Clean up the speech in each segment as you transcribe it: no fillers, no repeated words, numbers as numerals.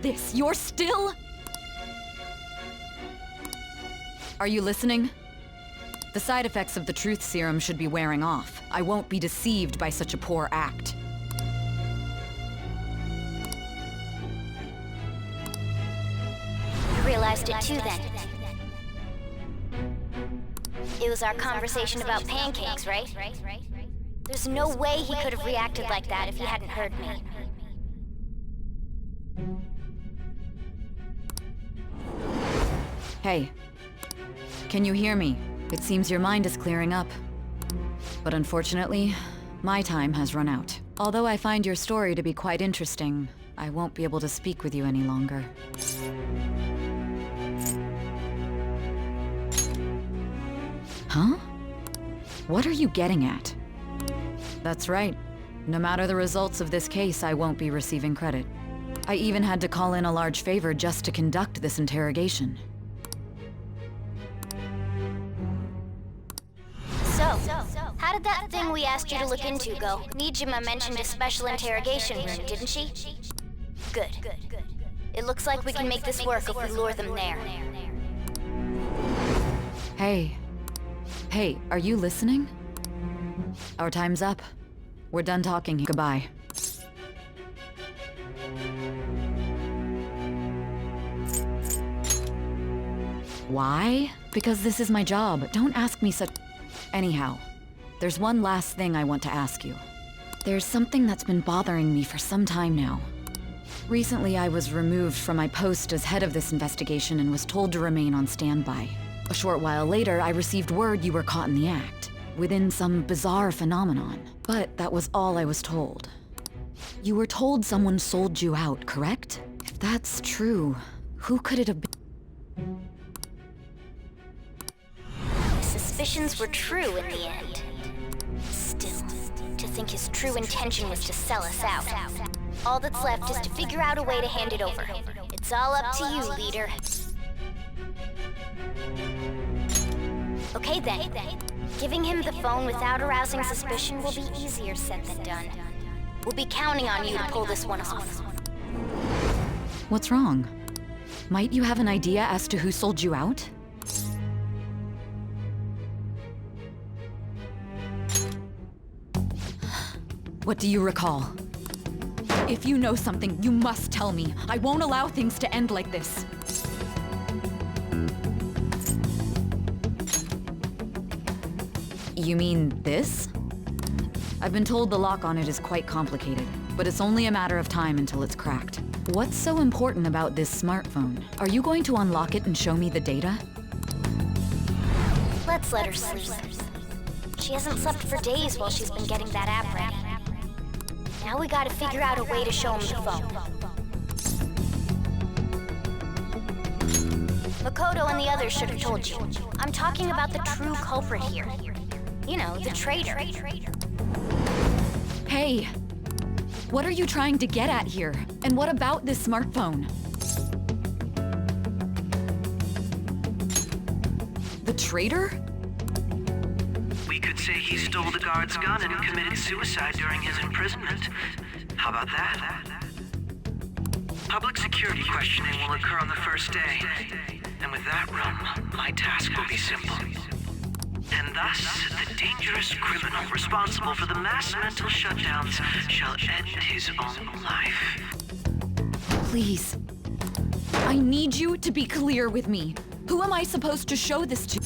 This, you're still... Are you listening? The side effects of the truth serum should be wearing off. I won't be deceived by such a poor act. You realized it too, then. It was our conversation about pancakes, right? There's no way he could have reacted like that if he hadn't heard me. Hey, can you hear me? It seems your mind is clearing up. But unfortunately, my time has run out. Although I find your story to be quite interesting, I won't be able to speak with you any longer. Huh? What are you getting at? That's right. No matter the results of this case, I won't be receiving credit. I even had to call in a large favor just to conduct this interrogation. So, how did that thing we asked you to look into go? Nijima mentioned a special interrogation room, didn't she? Good. It looks like we can make this work if we lure them there. Hey. Hey, are you listening? Our time's up. We're done talking. Goodbye. Why? Because this is my job. Don't ask me such... Anyhow, there's one last thing I want to ask you. There's something that's been bothering me for some time now. Recently, I was removed from my post as head of this investigation and was told to remain on standby. A short while later, I received word you were caught in the act, within some bizarre phenomenon. But that was all I was told. You were told someone sold you out, correct? If that's true, who could it have been? Suspicions were true in the end. Still, to think his true intention was to sell us out. All that's left is to figure out a way to hand it over. It's all up to you, leader. Okay then. Giving him the phone without arousing suspicion will be easier said than done. We'll be counting on you to pull this one off. What's wrong? Might you have an idea as to who sold you out? What do you recall? If you know something, you must tell me. I won't allow things to end like this. You mean this? I've been told the lock on it is quite complicated, but it's only a matter of time until it's cracked. What's so important about this smartphone? Are you going to unlock it and show me the data? Let's let her sleep. She hasn't slept for days while she's been getting that app ready. Now we gotta figure out a way to show him the phone. Makoto and the others should have told you. I'm talking about the true culprit here. You know, the traitor. Hey! What are you trying to get at here? And what about this smartphone? The traitor? We could say he stole the guard's gun and committed suicide during his imprisonment. How about that? Public security questioning will occur on the first day. And with that room, my task will be simple. And thus, the dangerous criminal responsible for the mass mental shutdowns shall end his own life. Please. I need you to be clear with me. Who am I supposed to show this to?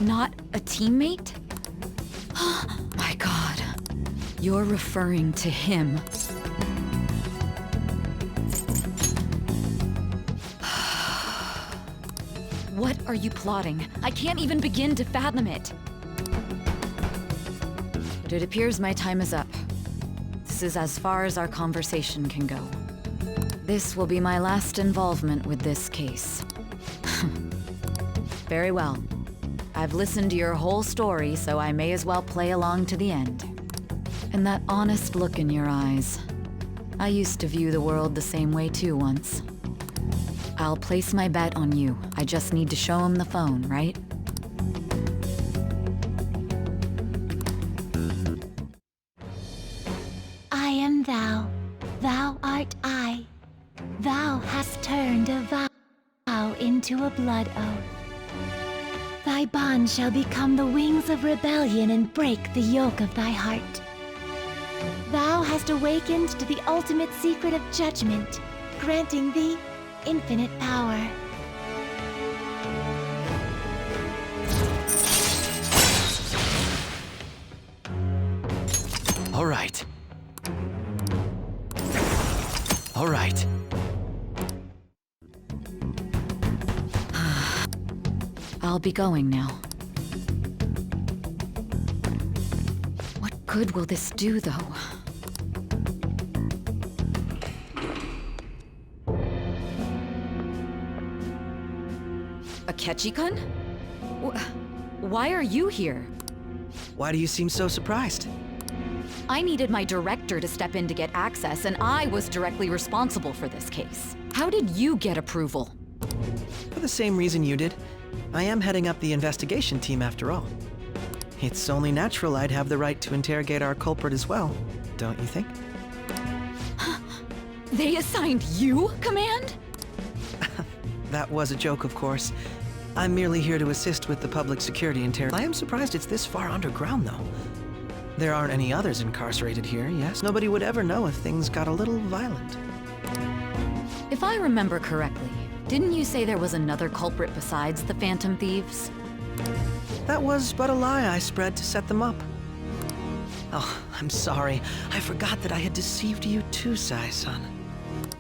Not a teammate? My God. You're referring to him. What are you plotting? I can't even begin to fathom it. But it appears my time is up. This is as far as our conversation can go. This will be my last involvement with this case. Very well. I've listened to your whole story, so I may as well play along to the end. And that honest look in your eyes. I used to view the world the same way too once. I'll place my bet on you. I just need to show him the phone, right? am thou, thou art I. Thou hast turned a vow into a blood oath. Thy bond shall become the wings of rebellion and break the yoke of thy heart. Thou hast awakened to the ultimate secret of judgment, granting thee infinite power. All right. All right. I'll be going now. What good will this do, though? Akechi-kun? Why are you here? Why do you seem so surprised? I needed my director to step in to get access, and I was directly responsible for this case. How did you get approval? For the same reason you did. I am heading up the investigation team after all. It's only natural I'd have the right to interrogate our culprit as well, don't you think? They assigned you command? That was a joke, of course. I'm merely here to assist with the public security interrogation. I am surprised it's this far underground, though. There aren't any others incarcerated here, yes? Nobody would ever know if things got a little violent. If I remember correctly, didn't you say there was another culprit besides the Phantom Thieves? That was but a lie I spread to set them up. Oh, I'm sorry. I forgot that I had deceived you too, Sai-san.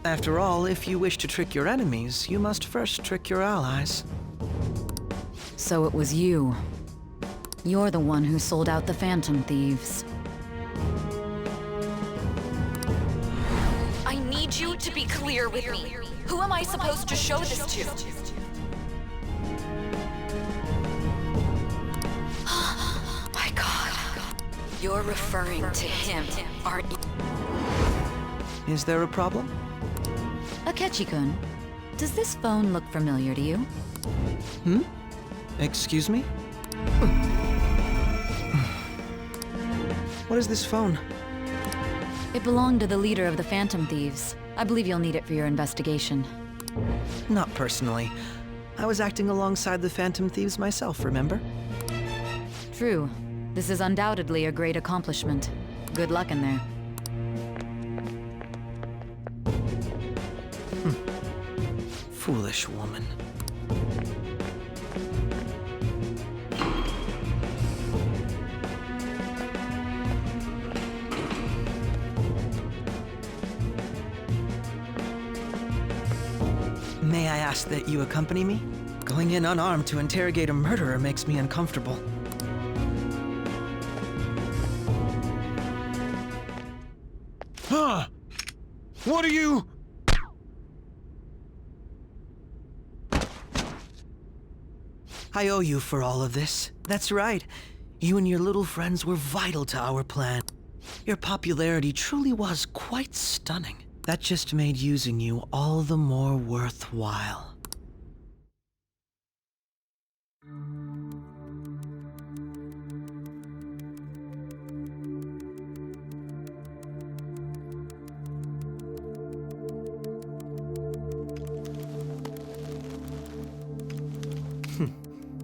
After all, if you wish to trick your enemies, you must first trick your allies. So it was you. You're the one who sold out the Phantom Thieves. I need you to be clear with me. Who am I supposed to show this to? My God. You're referring to him, aren't you? Is there a problem? Akechi-kun, does this phone look familiar to you? Excuse me? What is this phone? It belonged to the leader of the Phantom Thieves. I believe you'll need it for your investigation. Not personally. I was acting alongside the Phantom Thieves myself, remember? True. This is undoubtedly a great accomplishment. Good luck in there. Foolish woman. May I ask that you accompany me? Going in unarmed to interrogate a murderer makes me uncomfortable. Huh? What are you... I owe you for all of this. That's right. You and your little friends were vital to our plan. Your popularity truly was quite stunning. That just made using you all the more worthwhile.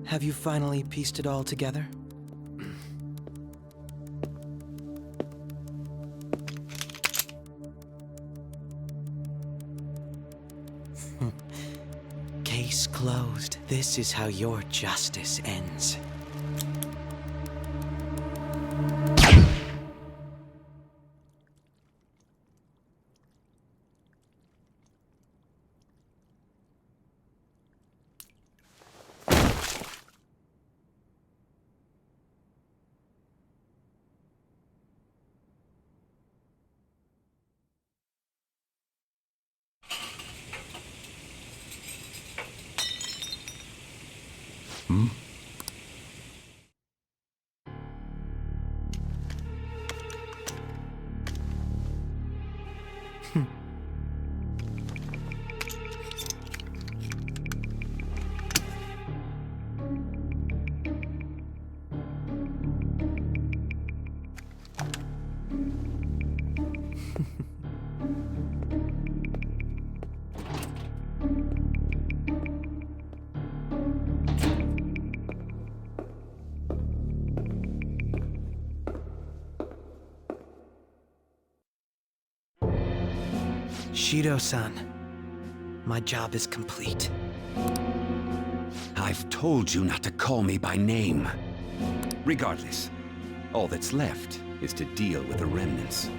Have you finally pieced it all together? Case closed. This is how your justice ends. Shido-san, my job is complete. I've told you not to call me by name. Regardless, all that's left is to deal with the remnants.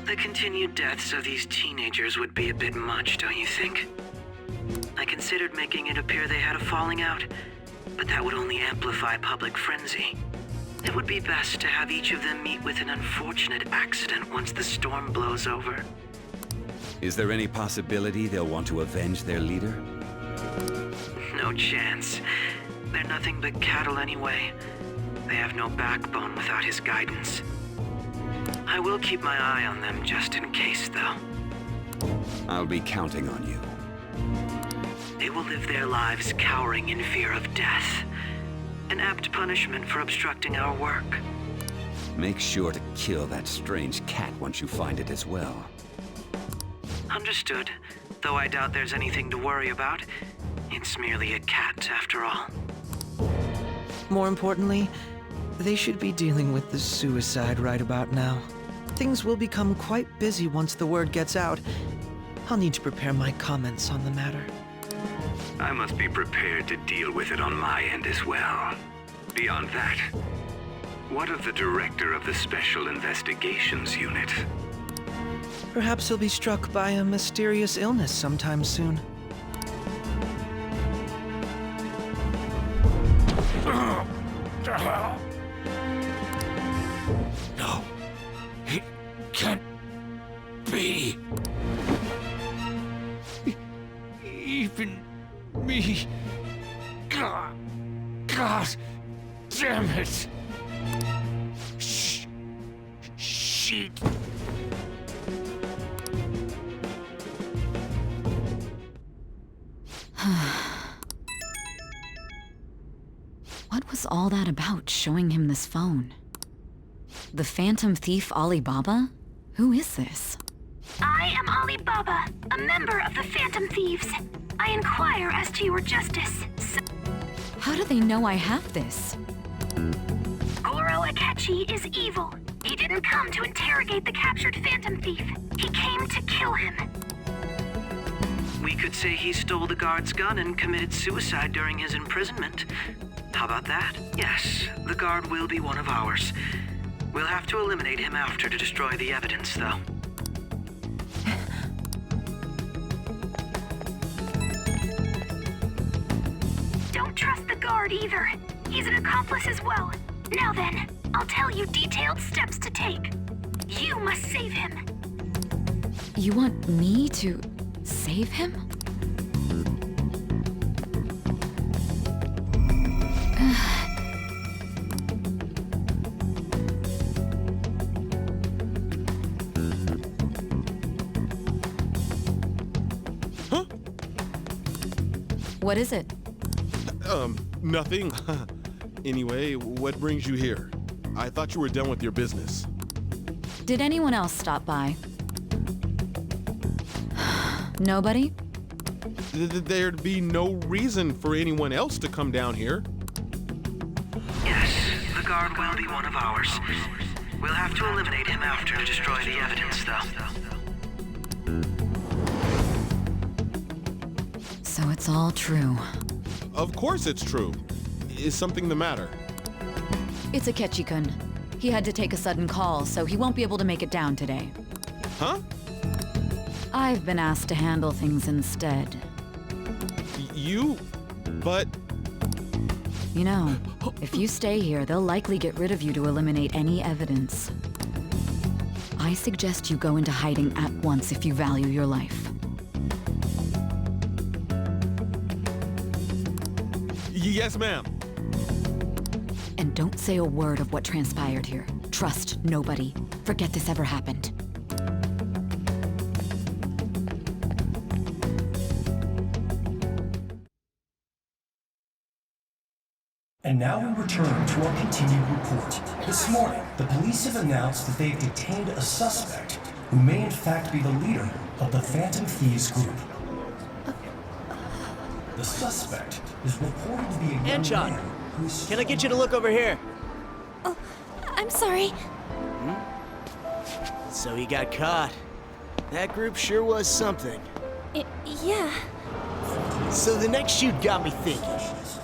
The continued deaths of these teenagers would be a bit much, don't you think? I considered making it appear they had a falling out, but that would only amplify public frenzy. It would be best to have each of them meet with an unfortunate accident once the storm blows over. Is there any possibility they'll want to avenge their leader? No chance. They're nothing but cattle anyway. They have no backbone without his guidance. I will keep my eye on them just in case, though. I'll be counting on you. They will live their lives cowering in fear of death. An apt punishment for obstructing our work. Make sure to kill that strange cat once you find it as well. Understood. Though I doubt there's anything to worry about. It's merely a cat, after all. More importantly, they should be dealing with the suicide right about now. Things will become quite busy once the word gets out. I'll need to prepare my comments on the matter. I must be prepared to deal with it on my end as well. Beyond that, what of the director of the Special Investigations Unit? Perhaps he'll be struck by a mysterious illness sometime soon. No. It can't be. Even me. God damn it. Shit. What was all that about, showing him this phone? The Phantom Thief Alibaba? Who is this? I am Alibaba, a member of the Phantom Thieves. I inquire as to your justice. How do they know I have this? Goro Akechi is evil. He didn't come to interrogate the captured Phantom Thief. He came to kill him. We could say he stole the guard's gun and committed suicide during his imprisonment. How about that? Yes, the guard will be one of ours. We'll have to eliminate him after to destroy the evidence, though. Don't trust the guard either. He's an accomplice as well. Now then, I'll tell you detailed steps to take. You must save him. You want me to save him? Huh? What is it? Nothing. Anyway, what brings you here? I thought you were done with your business. Did anyone else stop by? Nobody? There'd be no reason for anyone else to come down here. Yes, the guard will be one of ours. We'll have to eliminate him after to destroy the evidence, though. So it's all true. Of course it's true. Is something the matter? It's Akechi-kun. He had to take a sudden call, so he won't be able to make it down today. Huh? I've been asked to handle things instead. But... You know, if you stay here, they'll likely get rid of you to eliminate any evidence. I suggest you go into hiding at once if you value your life. Yes, ma'am. And don't say a word of what transpired here. Trust nobody. Forget this ever happened. And now we return to our continued report. This morning, the police have announced that they've detained a suspect who may in fact be the leader of the Phantom Thieves group. The suspect is reported to be a young Anchon, man who's... can I get you to look over here? Oh, I'm sorry. So he got caught. That group sure was something. Yeah. So the next shoot got me thinking.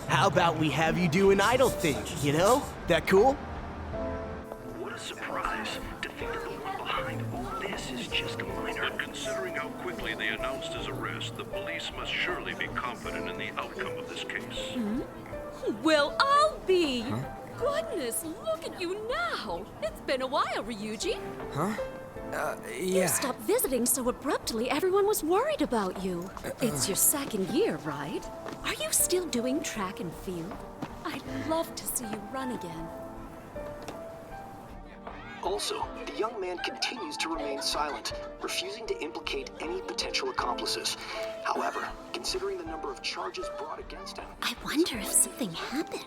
How about we have you do an idol thing, you know? That cool? What a surprise. To think that the one behind all this is just a minor. But considering how quickly they announced his arrest, the police must surely be confident in the outcome of this case. Well, I'll be. Goodness, look at you now. It's been a while, Ryuji. Yeah. You stopped visiting so abruptly, everyone was worried about you. It's your second year, right? Are you still doing track and field? I'd love to see you run again. Also, the young man continues to remain silent, refusing to implicate any potential accomplices. However, considering the number of charges brought against him... I wonder if something happened.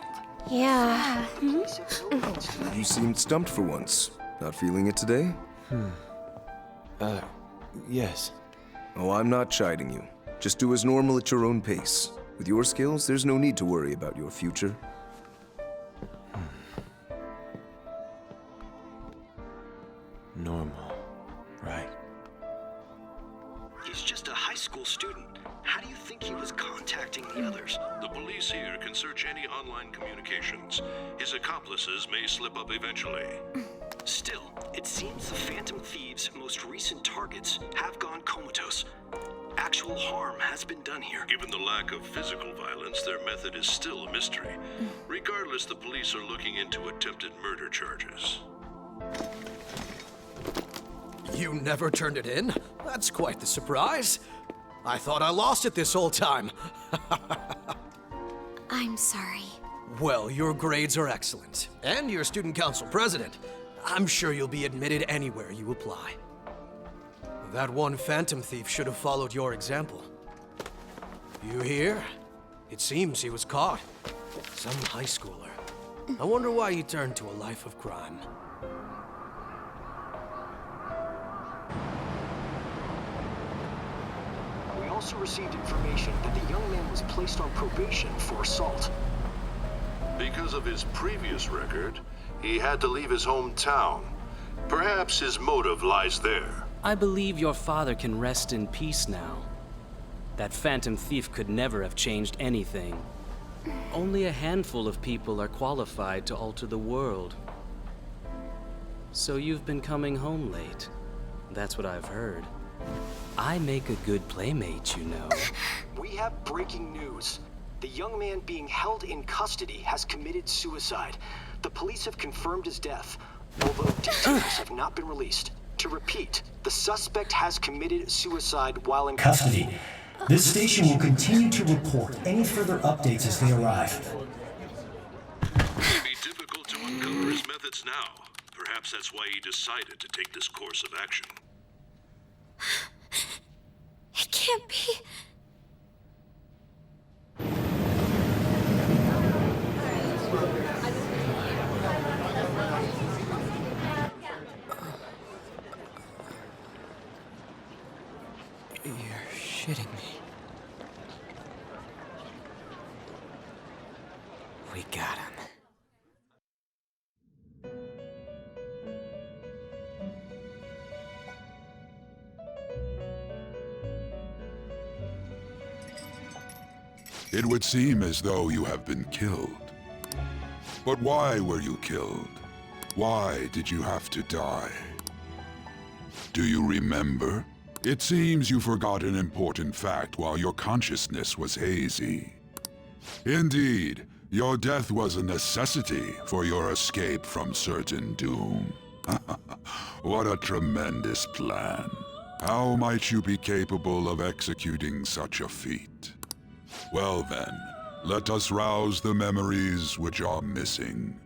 Yeah. You seemed stumped for once. Not feeling it today? Yes. Oh, I'm not chiding you. Just do as normal at your own pace. With your skills, there's no need to worry about your future. Normal. Right. He's just a high school student. How do you think he was contacting the others? The police here can search any online communications. His accomplices may slip up eventually. Still, it seems the Phantom Thieves' most recent targets have gone comatose. Actual harm has been done here. Given the lack of physical violence, their method is still a mystery. Regardless, the police are looking into attempted murder charges. You never turned it in? That's quite the surprise. I thought I lost it this whole time. I'm sorry. Well, your grades are excellent. And you're student council president. I'm sure you'll be admitted anywhere you apply. That one Phantom Thief should have followed your example. You hear? It seems he was caught. Some high schooler. I wonder why he turned to a life of crime. We also received information that the young man was placed on probation for assault. Because of his previous record, he had to leave his hometown. Perhaps his motive lies there. I believe your father can rest in peace now. That Phantom Thief could never have changed anything. Only a handful of people are qualified to alter the world. So you've been coming home late. That's what I've heard. I make a good playmate, you know. We have breaking news. The young man being held in custody has committed suicide. The police have confirmed his death, although details have not been released. To repeat, the suspect has committed suicide while in Custody. This station will continue to report any further updates as they arrive. It'd be difficult to uncover his methods now. Perhaps that's why he decided to take this course of action. It can't be. You're shitting me. We got him. It would seem as though you have been killed. But why were you killed? Why did you have to die? Do you remember? It seems you forgot an important fact while your consciousness was hazy. Indeed, your death was a necessity for your escape from certain doom. What a tremendous plan. How might you be capable of executing such a feat? Well then, let us rouse the memories which are missing.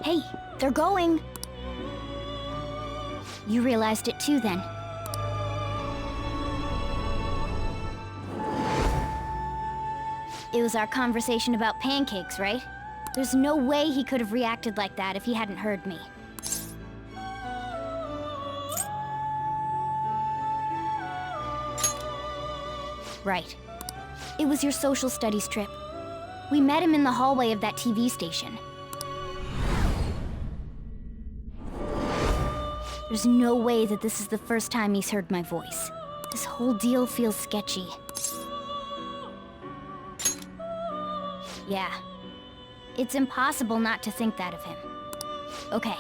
Hey, they're going. You realized it too then. It was our conversation about pancakes, right? There's no way he could have reacted like that if he hadn't heard me. Right. It was your social studies trip. We met him in the hallway of that TV station. There's no way that this is the first time he's heard my voice. This whole deal feels sketchy. Yeah. It's impossible not to think that of him. Okay.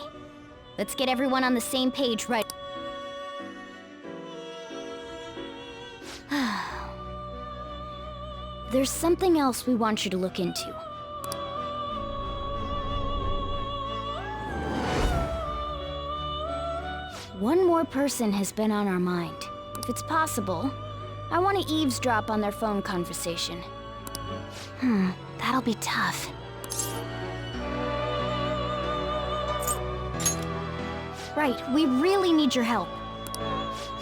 Let's get everyone on the same page right. There's something else we want you to look into. One more person has been on our mind. If it's possible, I want to eavesdrop on their phone conversation. That'll be tough. Right, we really need your help.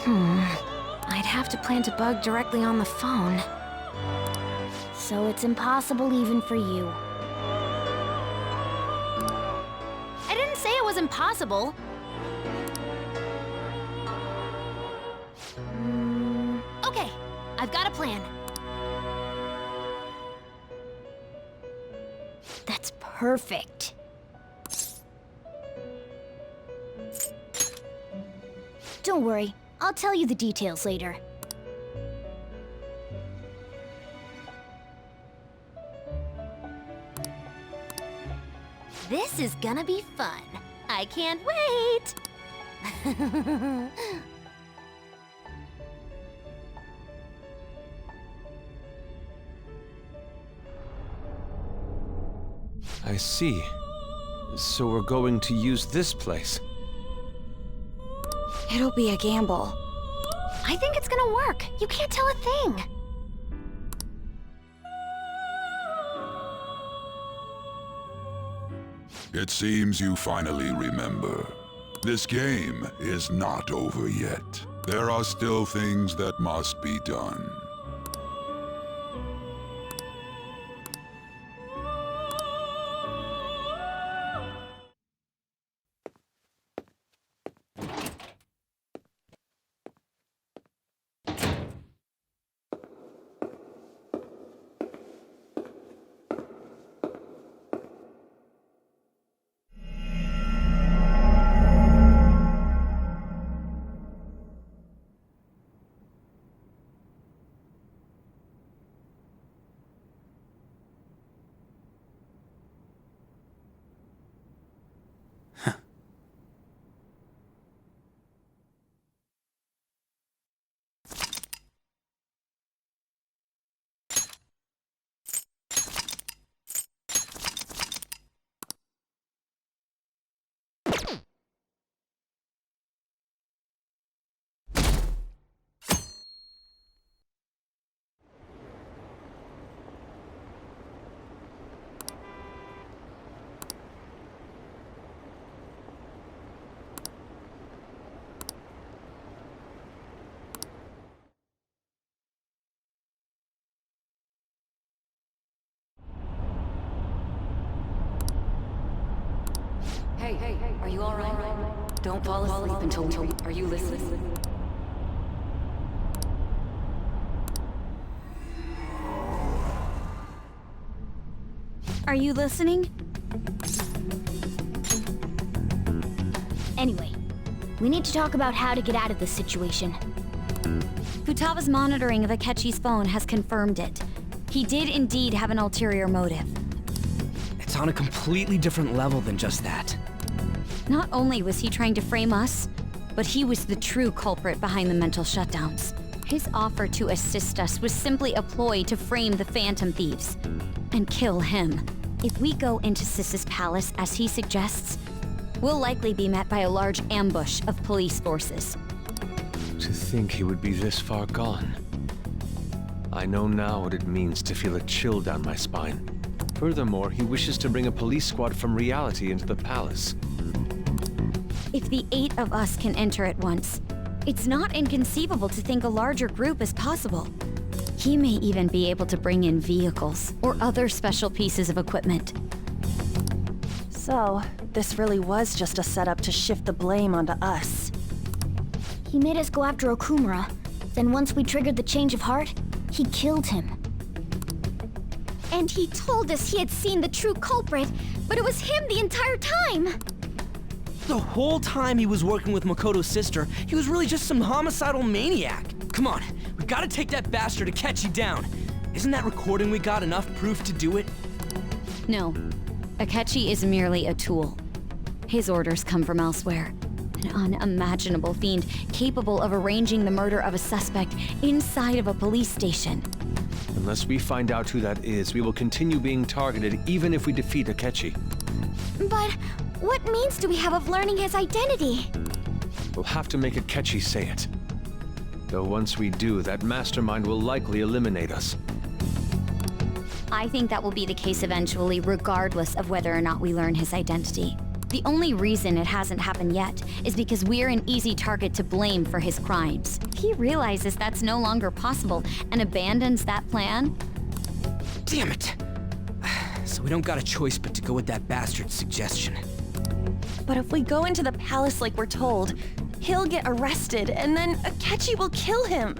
I'd have to plant a bug directly on the phone. So it's impossible even for you. I didn't say it was impossible. Okay, I've got a plan. That's perfect. Don't worry, I'll tell you the details later. This is gonna be fun. I can't wait! I see. So we're going to use this place. It'll be a gamble. I think it's gonna work. You can't tell a thing. It seems you finally remember. This game is not over yet. There are still things that must be done. Hey, are you all right? Don't fall asleep until we... Are you listening? Are you listening? Anyway, we need to talk about how to get out of this situation. Futaba's monitoring of Akechi's phone has confirmed it. He did indeed have an ulterior motive. It's on a completely different level than just that. Not only was he trying to frame us, but he was the true culprit behind the mental shutdowns. His offer to assist us was simply a ploy to frame the Phantom Thieves and kill him. If we go into Sis's palace as he suggests, we'll likely be met by a large ambush of police forces. To think he would be this far gone. I know now what it means to feel a chill down my spine. Furthermore, he wishes to bring a police squad from reality into the palace. If the 8 of us can enter at once, it's not inconceivable to think a larger group is possible. He may even be able to bring in vehicles or other special pieces of equipment. So, this really was just a setup to shift the blame onto us. He made us go after Okumura. Then once we triggered the change of heart, He killed him. And he told us he had seen the true culprit, but it was him the entire time! The whole time he was working with Makoto's sister, he was really just some homicidal maniac. Come on, we gotta take that bastard Akechi down. Isn't that recording we got enough proof to do it? No. Akechi is merely a tool. His orders come from elsewhere. An unimaginable fiend capable of arranging the murder of a suspect inside of a police station. Unless we find out who that is, we will continue being targeted even if we defeat Akechi. But what means do we have of learning his identity? We'll have to make Akechi say it. Though once we do, that mastermind will likely eliminate us. I think that will be the case eventually, regardless of whether or not we learn his identity. The only reason it hasn't happened yet is because we're an easy target to blame for his crimes. If he realizes that's no longer possible and abandons that plan... Damn it! So we don't got a choice but to go with that bastard's suggestion. But if we go into the palace like we're told, he'll get arrested, and then Akechi will kill him.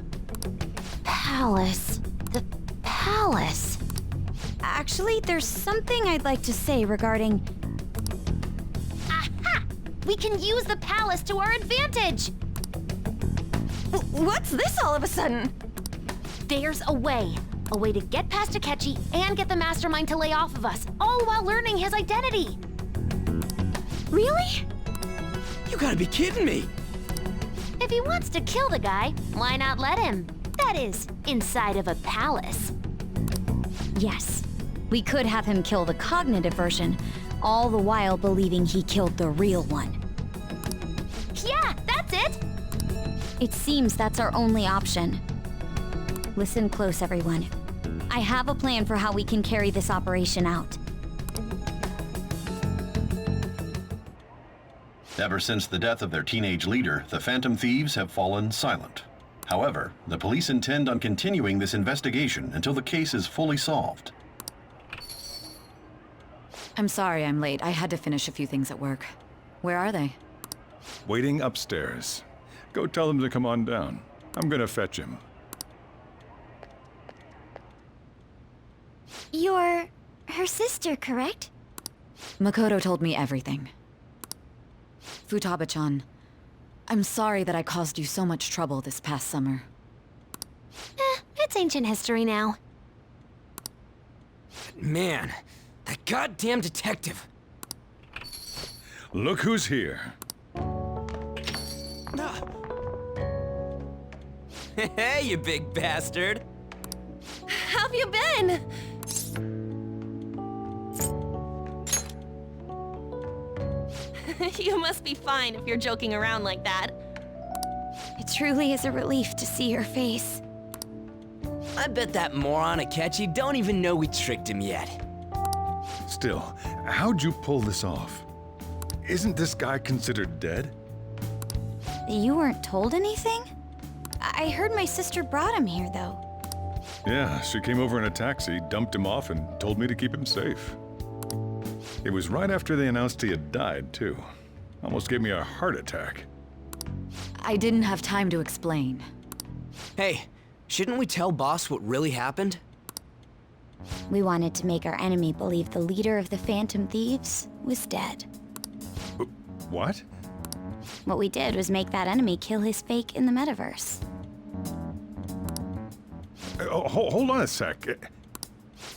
Palace. The palace. Actually, there's something I'd like to say regarding... Aha! We can use the palace to our advantage! What's this all of a sudden? There's a way. A way to get past Akechi and get the mastermind to lay off of us, all while learning his identity. Really? You gotta be kidding me! If he wants to kill the guy, why not let him? That is, inside of a palace. Yes. We could have him kill the cognitive version, all the while believing he killed the real one. Yeah, that's it! It seems that's our only option. Listen close, everyone. I have a plan for how we can carry this operation out. Ever since the death of their teenage leader, the Phantom Thieves have fallen silent. However, the police intend on continuing this investigation until the case is fully solved. I'm sorry I'm late. I had to finish a few things at work. Where are they? Waiting upstairs. Go tell them to come on down. I'm gonna fetch him. You're her sister, correct? Makoto told me everything. Futaba-chan, I'm sorry that I caused you so much trouble this past summer. It's ancient history now. Man, that goddamn detective. Look who's here. Hey, you big bastard. How've you been? You must be fine if you're joking around like that. It truly is a relief to see your face. I bet that moron Akechi don't even know we tricked him yet. Still, how'd you pull this off? Isn't this guy considered dead? You weren't told anything? I heard my sister brought him here, though. Yeah, she came over in a taxi, dumped him off, and told me to keep him safe. It was right after they announced he had died, too. Almost gave me a heart attack. I didn't have time to explain. Hey, shouldn't we tell boss what really happened? We wanted to make our enemy believe the leader of the Phantom Thieves was dead. What? What we did was make that enemy kill his fake in the metaverse. Hold on a sec.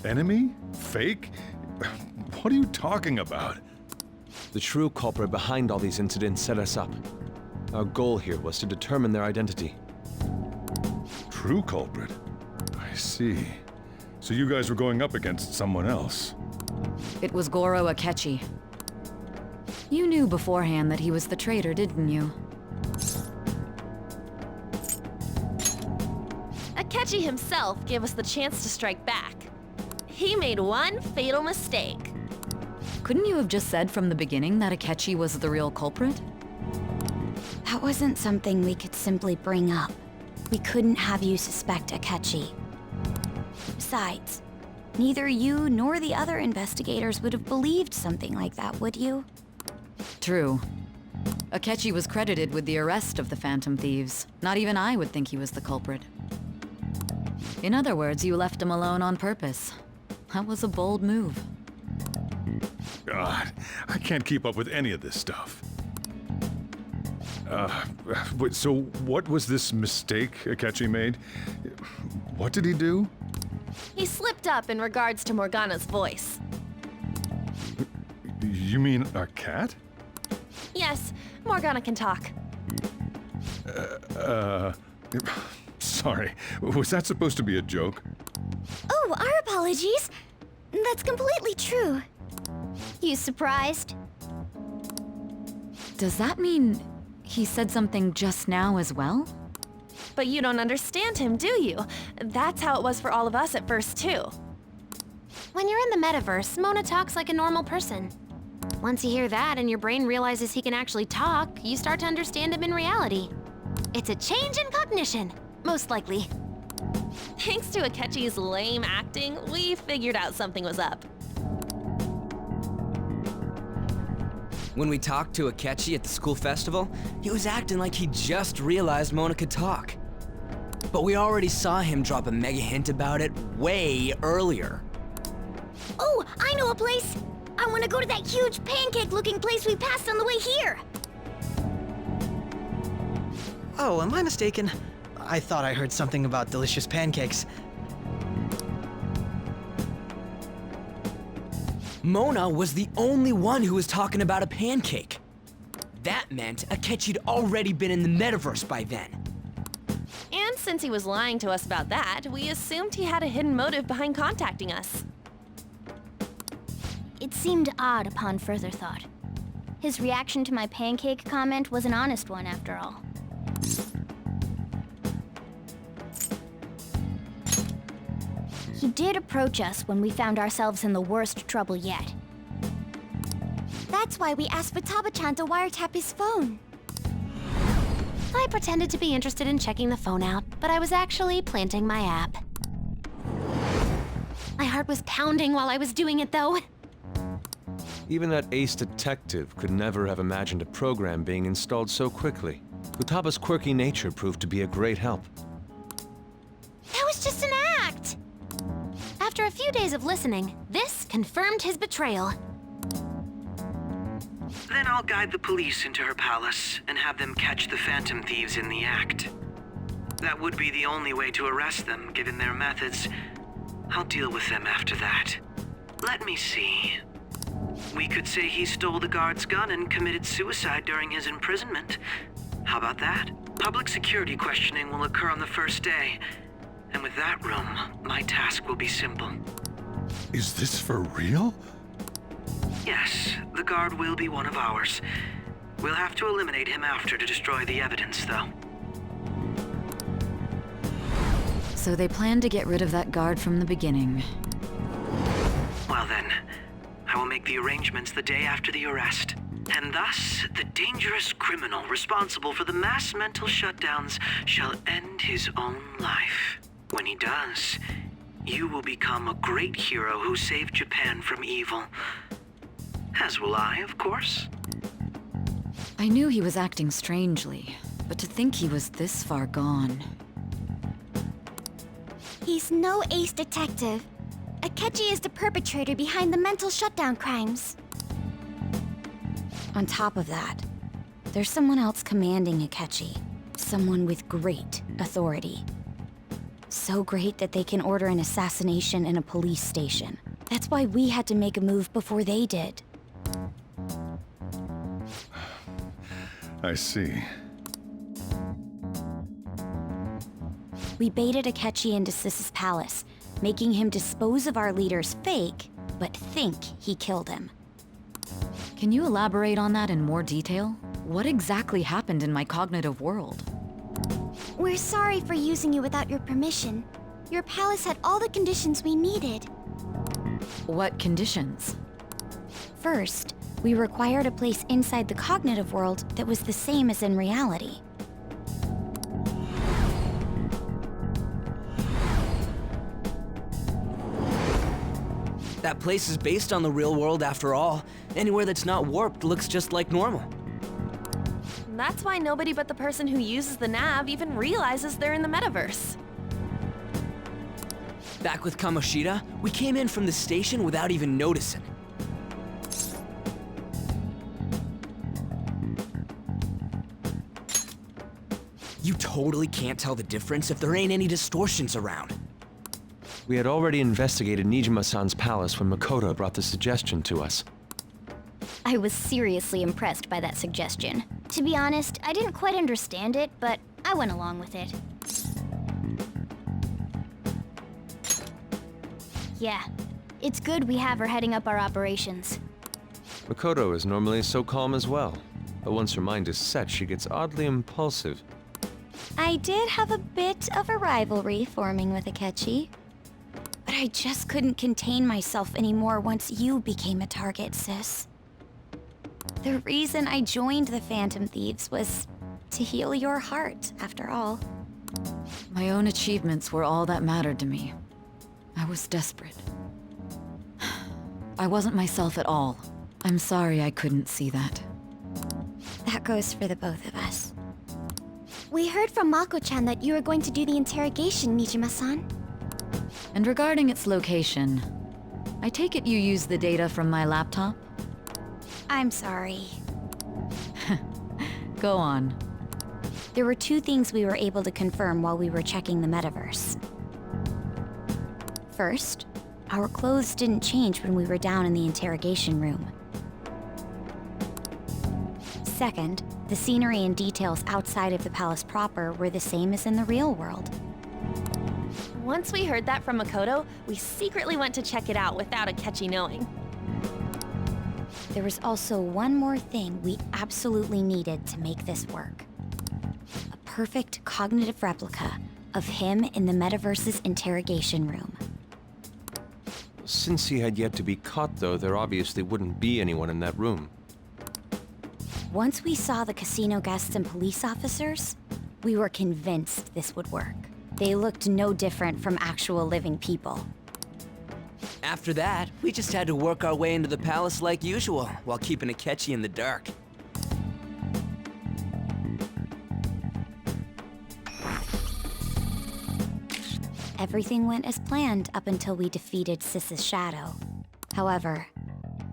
Enemy? Fake? What are you talking about? The true culprit behind all these incidents set us up. Our goal here was to determine their identity. True culprit? I see. So you guys were going up against someone else. It was Goro Akechi. You knew beforehand that he was the traitor, didn't you? Akechi himself gave us the chance to strike back. He made one fatal mistake. Couldn't you have just said from the beginning that Akechi was the real culprit? That wasn't something we could simply bring up. We couldn't have you suspect Akechi. Besides, neither you nor the other investigators would have believed something like that, would you? True. Akechi was credited with the arrest of the Phantom Thieves. Not even I would think he was the culprit. In other words, you left him alone on purpose. That was a bold move. God, I can't keep up with any of this stuff. So what was this mistake Akechi made? What did he do? He slipped up in regards to Morgana's voice. You mean a cat? Yes, Morgana can talk. Sorry. Was that supposed to be a joke? Oh, our apologies. That's completely true. You surprised? Does that mean he said something just now as well? But you don't understand him, do you? That's how it was for all of us at first, too. When you're in the metaverse, Mona talks like a normal person. Once you hear that and your brain realizes he can actually talk, you start to understand him in reality. It's a change in cognition, most likely. Thanks to Akechi's lame acting, we figured out something was up. When we talked to Akechi at the school festival, he was acting like he just realized Mona could talk. But we already saw him drop a mega hint about it way earlier. Oh, I know a place! I want to go to that huge pancake-looking place we passed on the way here! Oh, am I mistaken? I thought I heard something about delicious pancakes. Mona was the only one who was talking about a pancake. That meant Akechi'd already been in the metaverse by then. And since he was lying to us about that, we assumed he had a hidden motive behind contacting us. It seemed odd upon further thought. His reaction to my pancake comment was an honest one, after all. He did approach us when we found ourselves in the worst trouble yet. That's why we asked Futaba-chan to wiretap his phone. I pretended to be interested in checking the phone out, but I was actually planting my app. My heart was pounding while I was doing it, though. Even that ace detective could never have imagined a program being installed so quickly. Futaba's quirky nature proved to be a great help. That was just an act! After a few days of listening, this confirmed his betrayal. Then I'll guide the police into her palace and have them catch the Phantom Thieves in the act. That would be the only way to arrest them, given their methods. I'll deal with them after that. Let me see. We could say he stole the guard's gun and committed suicide during his imprisonment. How about that? Public security questioning will occur on the first day. And with that room, my task will be simple. Is this for real? Yes, the guard will be one of ours. We'll have to eliminate him after to destroy the evidence, though. So they planned to get rid of that guard from the beginning. Well then, I will make the arrangements the day after the arrest. And thus, the dangerous criminal responsible for the mass mental shutdowns shall end his own life. When he does, you will become a great hero who saved Japan from evil. As will I, of course. I knew he was acting strangely, but to think he was this far gone. He's no ace detective. Akechi is the perpetrator behind the mental shutdown crimes. On top of that, there's someone else commanding Akechi. Someone with great authority. So great that they can order an assassination in a police station. That's why we had to make a move before they did. I see. We baited Akechi into Sis's palace, making him dispose of our leader's fake, but think he killed him. Can you elaborate on that in more detail? What exactly happened in my cognitive world? We're sorry for using you without your permission. Your palace had all the conditions we needed. What conditions? First, we required a place inside the cognitive world that was the same as in reality. That place is based on the real world after all. Anywhere that's not warped looks just like normal. That's why nobody but the person who uses the nav even realizes they're in the metaverse. Back with Kamoshida, we came in from the station without even noticing. You totally can't tell the difference if there ain't any distortions around. We had already investigated Nijima-san's palace when Makoto brought the suggestion to us. I was seriously impressed by that suggestion. To be honest, I didn't quite understand it, but I went along with it. Yeah, it's good we have her heading up our operations. Makoto is normally so calm as well, but once her mind is set, she gets oddly impulsive. I did have a bit of a rivalry forming with Akechi. But I just couldn't contain myself anymore once you became a target, sis. The reason I joined the Phantom Thieves was to heal your heart, after all. My own achievements were all that mattered to me. I was desperate. I wasn't myself at all. I'm sorry I couldn't see that. That goes for the both of us. We heard from Mako-chan that you were going to do the interrogation, Nijima-san. And regarding its location, I take it you used the data from my laptop? I'm sorry. Go on. There were two things we were able to confirm while we were checking the metaverse. First, our clothes didn't change when we were down in the interrogation room. Second, the scenery and details outside of the palace proper were the same as in the real world. Once we heard that from Makoto, we secretly went to check it out without Akechi knowing. There was also one more thing we absolutely needed to make this work. A perfect cognitive replica of him in the metaverse's interrogation room. Since he had yet to be caught, though, there obviously wouldn't be anyone in that room. Once we saw the casino guests and police officers, we were convinced this would work. They looked no different from actual living people. After that, we just had to work our way into the palace like usual, while keeping Akechi in the dark. Everything went as planned up until we defeated Sis's shadow. However,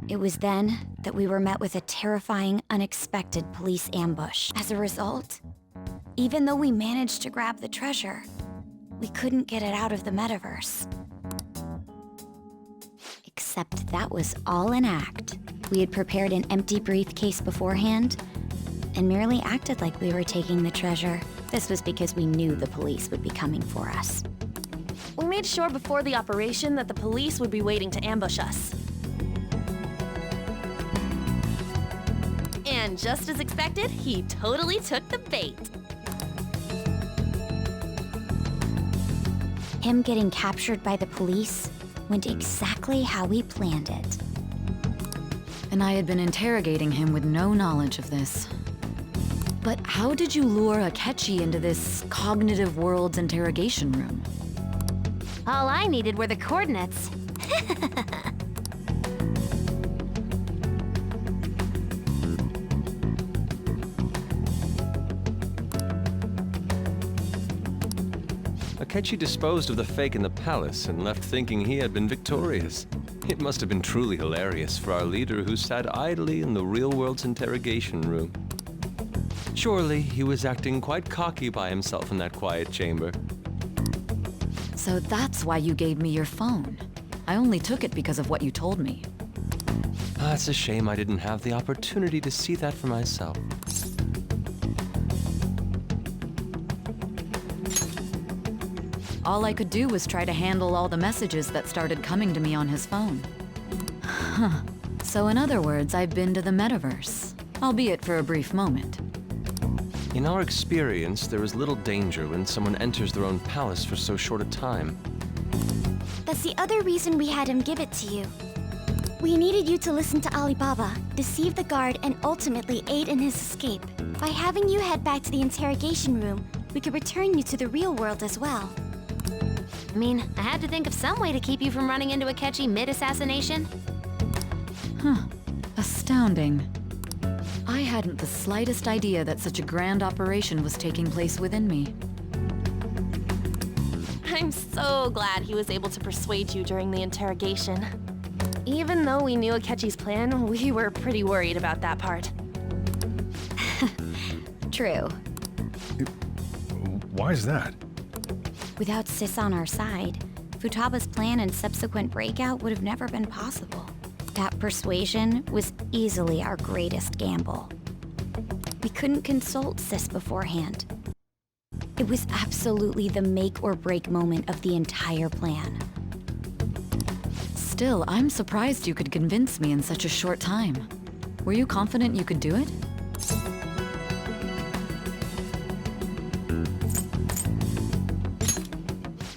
it was then that we were met with a terrifying, unexpected police ambush. As a result, even though we managed to grab the treasure, we couldn't get it out of the metaverse. Except that was all an act. We had prepared an empty briefcase beforehand and merely acted like we were taking the treasure. This was because we knew the police would be coming for us. We made sure before the operation that the police would be waiting to ambush us. And just as expected, he totally took the bait. Him getting captured by the police went exactly how we planned it. And I had been interrogating him with no knowledge of this. But how did you lure Akechi into this cognitive world's interrogation room? All I needed were the coordinates. Akechi disposed of the fake in the palace and left thinking he had been victorious. It must have been truly hilarious for our leader who sat idly in the real world's interrogation room. Surely he was acting quite cocky by himself in that quiet chamber. So that's why you gave me your phone. I only took it because of what you told me. It's a shame I didn't have the opportunity to see that for myself. All I could do was try to handle all the messages that started coming to me on his phone. Huh. So in other words, I've been to the metaverse, albeit for a brief moment. In our experience, there is little danger when someone enters their own palace for so short a time. That's the other reason we had him give it to you. We needed you to listen to Alibaba, deceive the guard, and ultimately aid in his escape. By having you head back to the interrogation room, we could return you to the real world as well. I mean, I had to think of some way to keep you from running into Akechi mid-assassination. Huh. Astounding. I hadn't the slightest idea that such a grand operation was taking place within me. I I'm so glad he was able to persuade you during the interrogation. Even though we knew Akechi's plan, we were pretty worried about that part. True. Why is that? Without Sis on our side, Futaba's plan and subsequent breakout would have never been possible. That persuasion was easily our greatest gamble. We couldn't consult Sis beforehand. It was absolutely the make or break moment of the entire plan. Still, I'm surprised you could convince me in such a short time. Were you confident you could do it?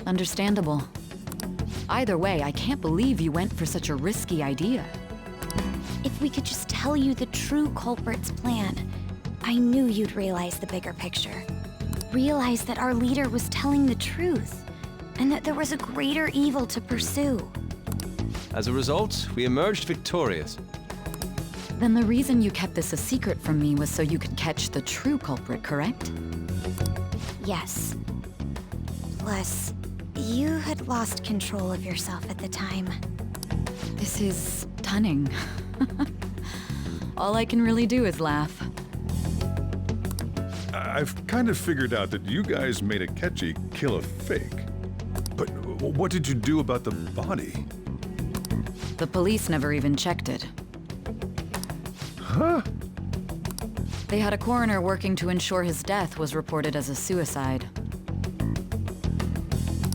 Understandable. Either way, I can't believe you went for such a risky idea. If we could just tell you the true culprit's plan, I knew you'd realize the bigger picture. Realize that our leader was telling the truth, and that there was a greater evil to pursue. As a result, we emerged victorious. Then the reason you kept this a secret from me was so you could catch the true culprit, correct? Yes. Plus, you had lost control of yourself at the time. This is stunning. All I can really do is laugh. I've kind of figured out that you guys made Akechi kill a fake. But what did you do about the body? The police never even checked it. Huh? They had a coroner working to ensure his death was reported as a suicide.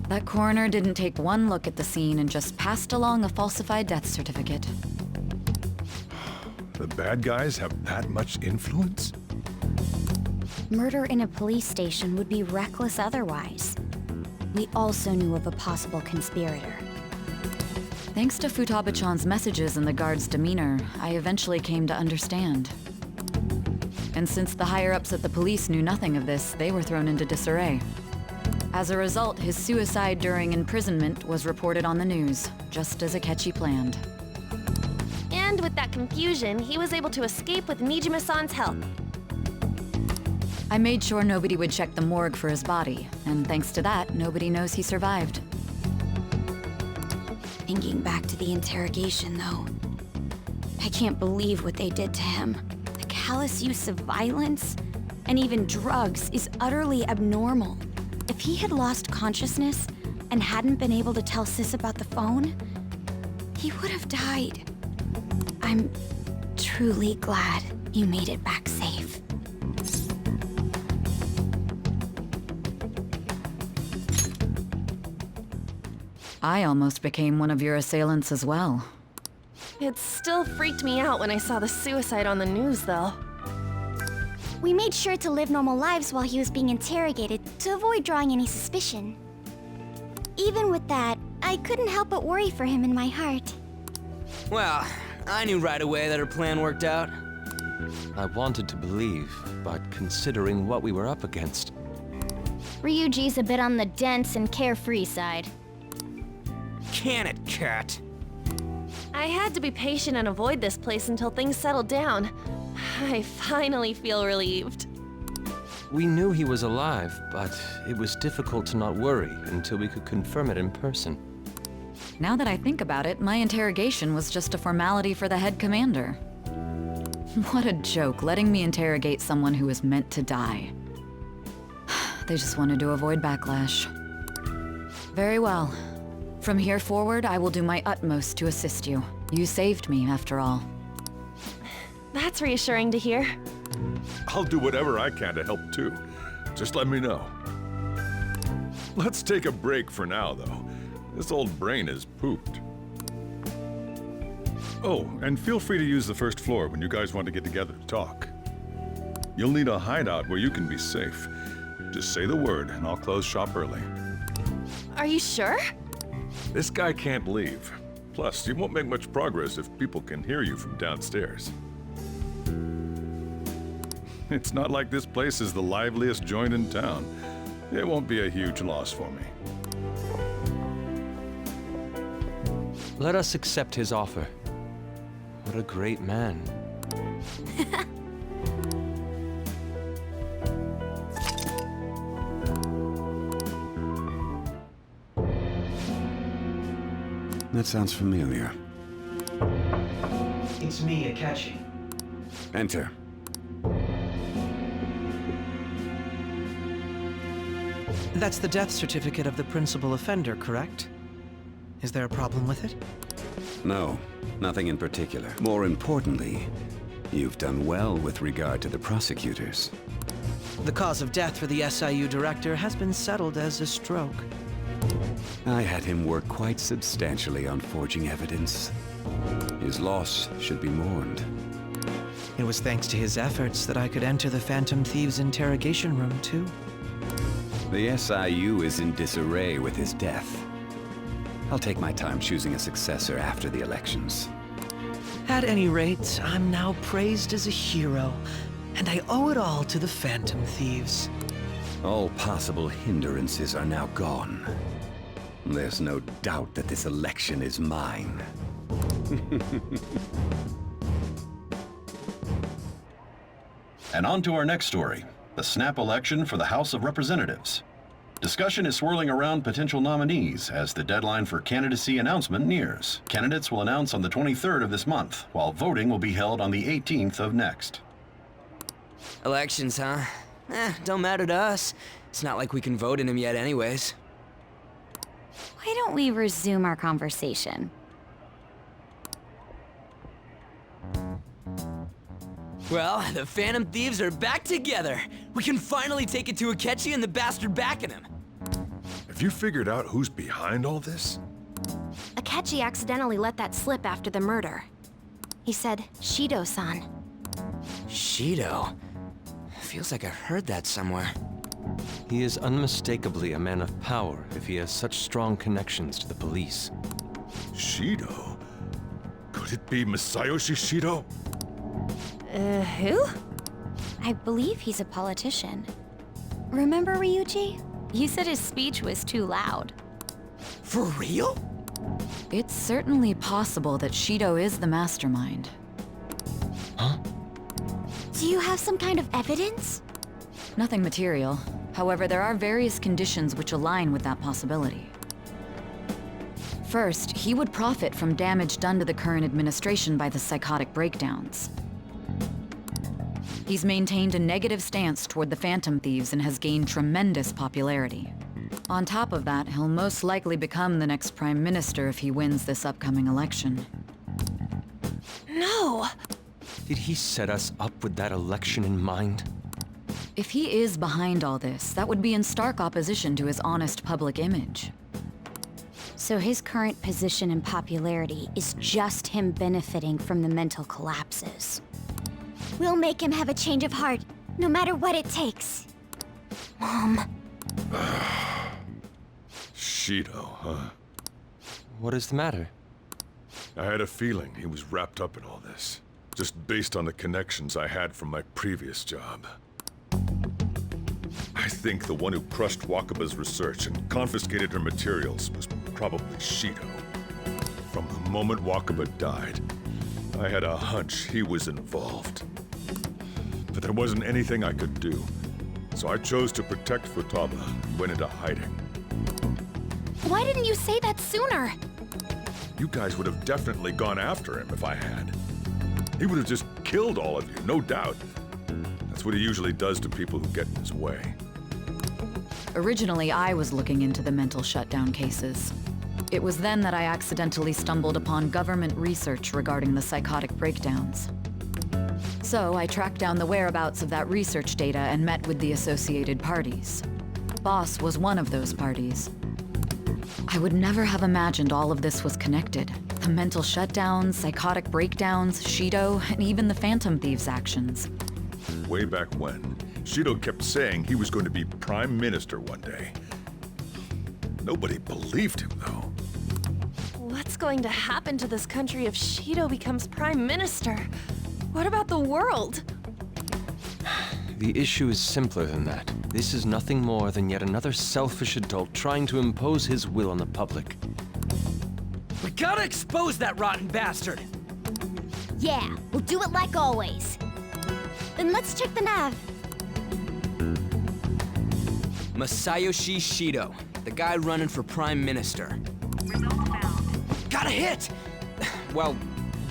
That coroner didn't take one look at the scene and just passed along a falsified death certificate. The bad guys have that much influence? Murder in a police station would be reckless otherwise. We also knew of a possible conspirator. Thanks to Futaba-chan's messages and the guard's demeanor, I eventually came to understand. And since the higher-ups at the police knew nothing of this, they were thrown into disarray. As a result, his suicide during imprisonment was reported on the news, just as Akechi planned. And with that confusion, he was able to escape with Nijima-san's help. I made sure nobody would check the morgue for his body, and thanks to that, nobody knows he survived. Thinking back to the interrogation, though, I can't believe what they did to him. The callous use of violence, and even drugs, is utterly abnormal. If he had lost consciousness and hadn't been able to tell Sis about the phone, he would have died. I'm truly glad you made it back safe. I almost became one of your assailants as well. It still freaked me out when I saw the suicide on the news, though. We made sure to live normal lives while he was being interrogated to avoid drawing any suspicion. Even with that, I couldn't help but worry for him in my heart. Well, I knew right away that her plan worked out. I wanted to believe, but considering what we were up against... Ryuji's a bit on the dense and carefree side. Can it, Cat? I had to be patient and avoid this place until things settled down. I finally feel relieved. We knew he was alive, but it was difficult to not worry until we could confirm it in person. Now that I think about it, my interrogation was just a formality for the head commander. What a joke, letting me interrogate someone who was meant to die. They just wanted to avoid backlash. Very well. From here forward, I will do my utmost to assist you. You saved me, after all. That's reassuring to hear. I'll do whatever I can to help too. Just let me know. Let's take a break for now, though. This old brain is pooped. Oh, and feel free to use the first floor when you guys want to get together to talk. You'll need a hideout where you can be safe. Just say the word, and I'll close shop early. Are you sure? This guy can't leave. Plus, you won't make much progress if people can hear you from downstairs. It's not like this place is the liveliest joint in town. It won't be a huge loss for me. Let us accept his offer. What a great man. That sounds familiar. It's me, Akechi. Enter. That's the death certificate of the principal offender, correct? Is there a problem with it? No, nothing in particular. More importantly, you've done well with regard to the prosecutors. The cause of death for the SIU director has been settled as a stroke. I had him work quite substantially on forging evidence. His loss should be mourned. It was thanks to his efforts that I could enter the Phantom Thieves' interrogation room, too. The SIU is in disarray with his death. I'll take my time choosing a successor after the elections. At any rate, I'm now praised as a hero, and I owe it all to the Phantom Thieves. All possible hindrances are now gone. There's no doubt that this election is mine. And on to our next story, the snap election for the House of Representatives. Discussion is swirling around potential nominees as the deadline for candidacy announcement nears. Candidates will announce on the 23rd of this month, while voting will be held on the 18th of next. Elections, huh? Don't matter to us. It's not like we can vote in them yet anyways. Why don't we resume our conversation? Well, the Phantom Thieves are back together. We can finally take it to Akechi and the bastard backing him. Have you figured out who's behind all this? Akechi accidentally let that slip after the murder. He said, Shido-san. Shido? Feels like I heard that somewhere. He is unmistakably a man of power if he has such strong connections to the police. Shido? Could it be Masayoshi Shido? Who? I believe he's a politician. Remember Ryuji? You said his speech was too loud. For real? It's certainly possible that Shido is the mastermind. Huh? Do you have some kind of evidence? Nothing material. However, there are various conditions which align with that possibility. First, he would profit from damage done to the current administration by the psychotic breakdowns. He's maintained a negative stance toward the Phantom Thieves and has gained tremendous popularity. On top of that, he'll most likely become the next Prime Minister if he wins this upcoming election. No! Did he set us up with that election in mind? If he is behind all this, that would be in stark opposition to his honest public image. So his current position and popularity is just him benefiting from the mental collapses. We'll make him have a change of heart, no matter what it takes. Mom. Shido, huh? What is the matter? I had a feeling he was wrapped up in all this, just based on the connections I had from my previous job. I think the one who crushed Wakaba's research and confiscated her materials was probably Shido. From the moment Wakaba died, I had a hunch he was involved. But there wasn't anything I could do, so I chose to protect Futaba and went into hiding. Why didn't you say that sooner? You guys would have definitely gone after him if I had. He would have just killed all of you, no doubt. That's what he usually does to people who get in his way. Originally, I was looking into the mental shutdown cases. It was then that I accidentally stumbled upon government research regarding the psychotic breakdowns. So I tracked down the whereabouts of that research data and met with the associated parties. Boss was one of those parties. I would never have imagined all of this was connected. The mental shutdowns, psychotic breakdowns, Shido, and even the Phantom Thieves' actions. Way back when, Shido kept saying he was going to be Prime Minister one day. Nobody believed him, though. What's going to happen to this country if Shido becomes Prime Minister? What about the world? The issue is simpler than that. This is nothing more than yet another selfish adult trying to impose his will on the public. We gotta expose that rotten bastard! Yeah, we'll do it like always. Then let's check the nav. Masayoshi Shido, the guy running for Prime Minister. God got a hit! Well,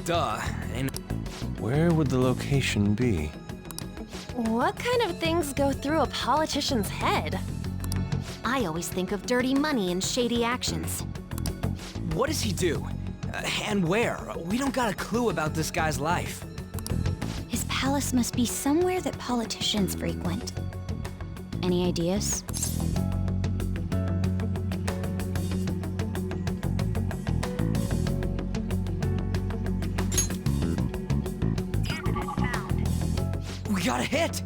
duh. And Where would the location be? What kind of things go through a politician's head? I always think of dirty money and shady actions. what does he do? And where? We don't got a clue about this guy's life. His palace must be somewhere that politicians frequent. Any ideas? We got a hit!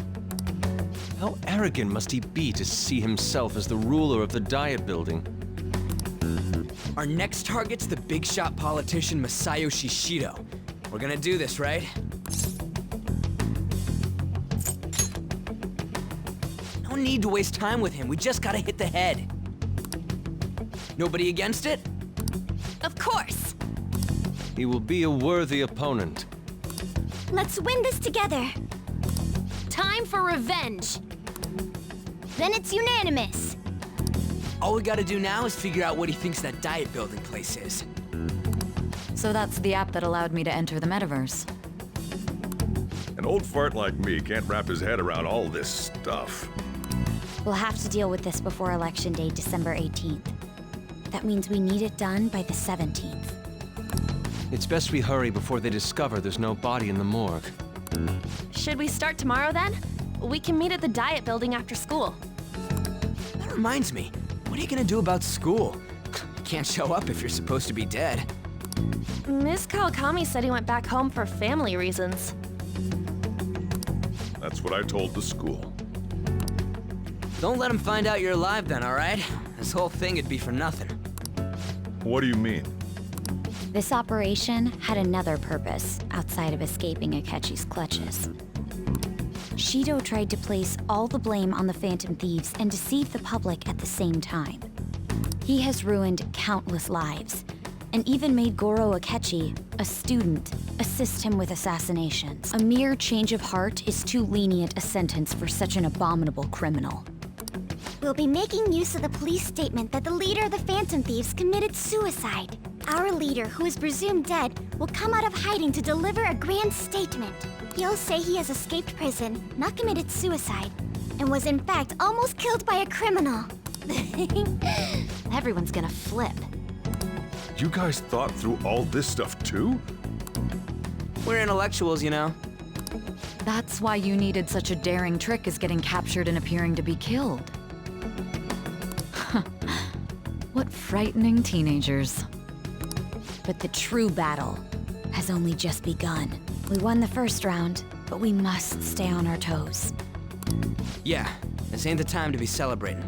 How arrogant must he be to see himself as the ruler of the Diet Building? Our next target's the big shot politician Masayoshi Shido. We're gonna do this, right? No need to waste time with him. We just gotta hit the head. Nobody against it? Of course! He will be a worthy opponent. Let's win this together! Time for revenge! Then it's unanimous! All we gotta do now is figure out what he thinks that Diet Building place is. So that's the app that allowed me to enter the metaverse. An old fart like me can't wrap his head around all this stuff. We'll have to deal with this before Election Day, December 18th. That means we need it done by the 17th. It's best we hurry before they discover there's no body in the morgue. Should we start tomorrow then? We can meet at the Diet Building after school. That reminds me, what are you gonna do about school? You can't show up if you're supposed to be dead. Miss Kawakami said he went back home for family reasons. That's what I told the school. Don't let him find out you're alive then, alright? This whole thing would be for nothing. What do you mean? This operation had another purpose outside of escaping Akechi's clutches. Shido tried to place all the blame on the Phantom Thieves and deceive the public at the same time. He has ruined countless lives, and even made Goro Akechi, a student, assist him with assassinations. A mere change of heart is too lenient a sentence for such an abominable criminal. We'll be making use of the police statement that the leader of the Phantom Thieves committed suicide. Our leader, who is presumed dead, will come out of hiding to deliver a grand statement. He'll say he has escaped prison, not committed suicide, and was in fact almost killed by a criminal. Everyone's gonna flip. You guys thought through all this stuff too? We're intellectuals, you know. That's why you needed such a daring trick as getting captured and appearing to be killed. What frightening teenagers. But the true battle has only just begun. We won the first round, but we must stay on our toes. Yeah, this ain't the time to be celebrating.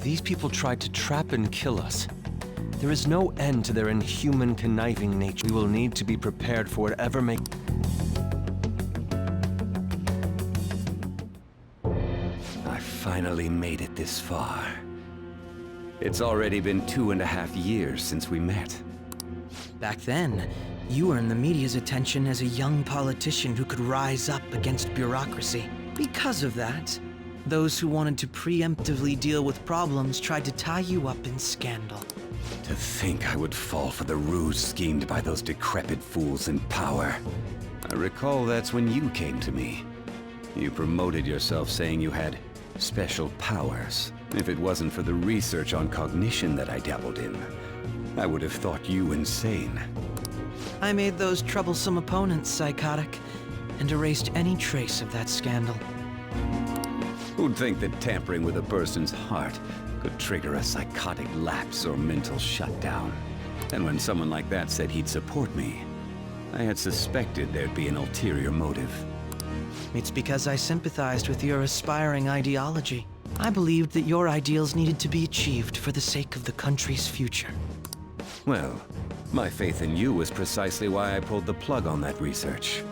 These people tried to trap and kill us. There is no end to their inhuman, conniving nature. We will need to be prepared for whatever may... I finally made it this far. It's already been 2.5 years since we met. Back then, you earned the media's attention as a young politician who could rise up against bureaucracy. Because of that, those who wanted to preemptively deal with problems tried to tie you up in scandal. To think I would fall for the ruse schemed by those decrepit fools in power. I recall that's when you came to me. You promoted yourself saying you had special powers. If it wasn't for the research on cognition that I dabbled in, I would have thought you insane. I made those troublesome opponents psychotic, and erased any trace of that scandal. Who'd think that tampering with a person's heart could trigger a psychotic lapse or mental shutdown? And when someone like that said he'd support me, I had suspected there'd be an ulterior motive. It's because I sympathized with your aspiring ideology. I believed that your ideals needed to be achieved for the sake of the country's future. Well, my faith in you was precisely why I pulled the plug on that research.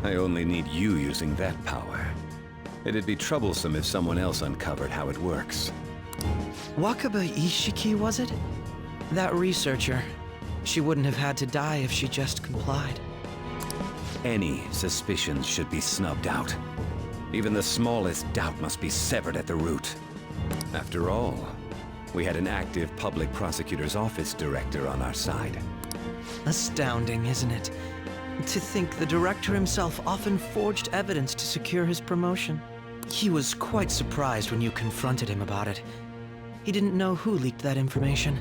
I only need you using that power. It'd be troublesome if someone else uncovered how it works. Wakaba Ishiki, was it? That researcher. She wouldn't have had to die if she just complied. Any suspicions should be snubbed out. Even the smallest doubt must be severed at the root. After all, We had an active public prosecutor's office director on our side. Astounding, isn't it? To think the director himself often forged evidence to secure his promotion. He was quite surprised when you confronted him about it. He didn't know who leaked that information.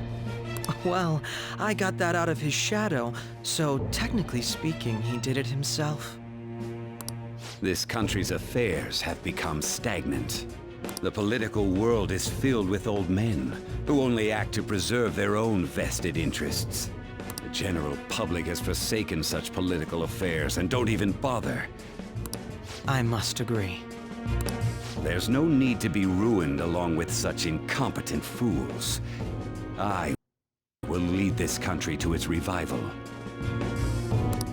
Well, I got that out of his shadow, so technically speaking, he did it himself. This country's affairs have become stagnant. The political world is filled with old men who only act to preserve their own vested interests. The general public has forsaken such political affairs and don't even bother. I must agree. There's no need to be ruined along with such incompetent fools. I will lead this country to its revival.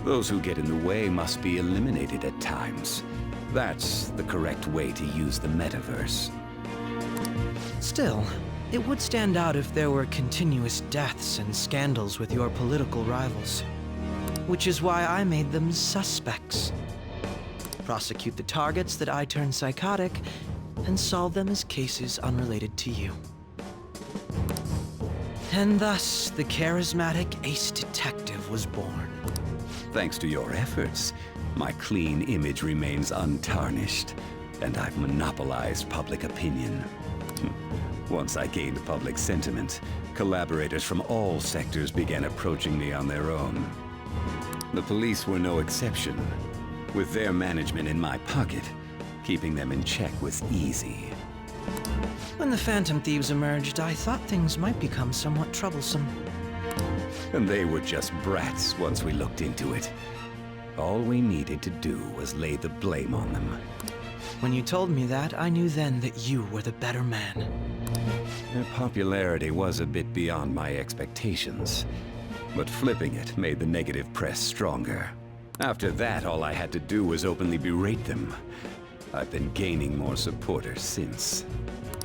Those who get in the way must be eliminated at times. That's the correct way to use the metaverse. Still, it would stand out if there were continuous deaths and scandals with your political rivals. Which is why I made them suspects. Prosecute the targets that I turn psychotic, and solve them as cases unrelated to you. And thus, the charismatic ace detective was born. Thanks to your efforts, my clean image remains untarnished, and I've monopolized public opinion. Once I gained public sentiment, collaborators from all sectors began approaching me on their own. The police were no exception. With their management in my pocket, keeping them in check was easy. When the Phantom Thieves emerged, I thought things might become somewhat troublesome. And they were just brats once we looked into it. All we needed to do was lay the blame on them. When you told me that, I knew then that you were the better man. Their popularity was a bit beyond my expectations, but flipping it made the negative press stronger. After that, all I had to do was openly berate them. I've been gaining more supporters since.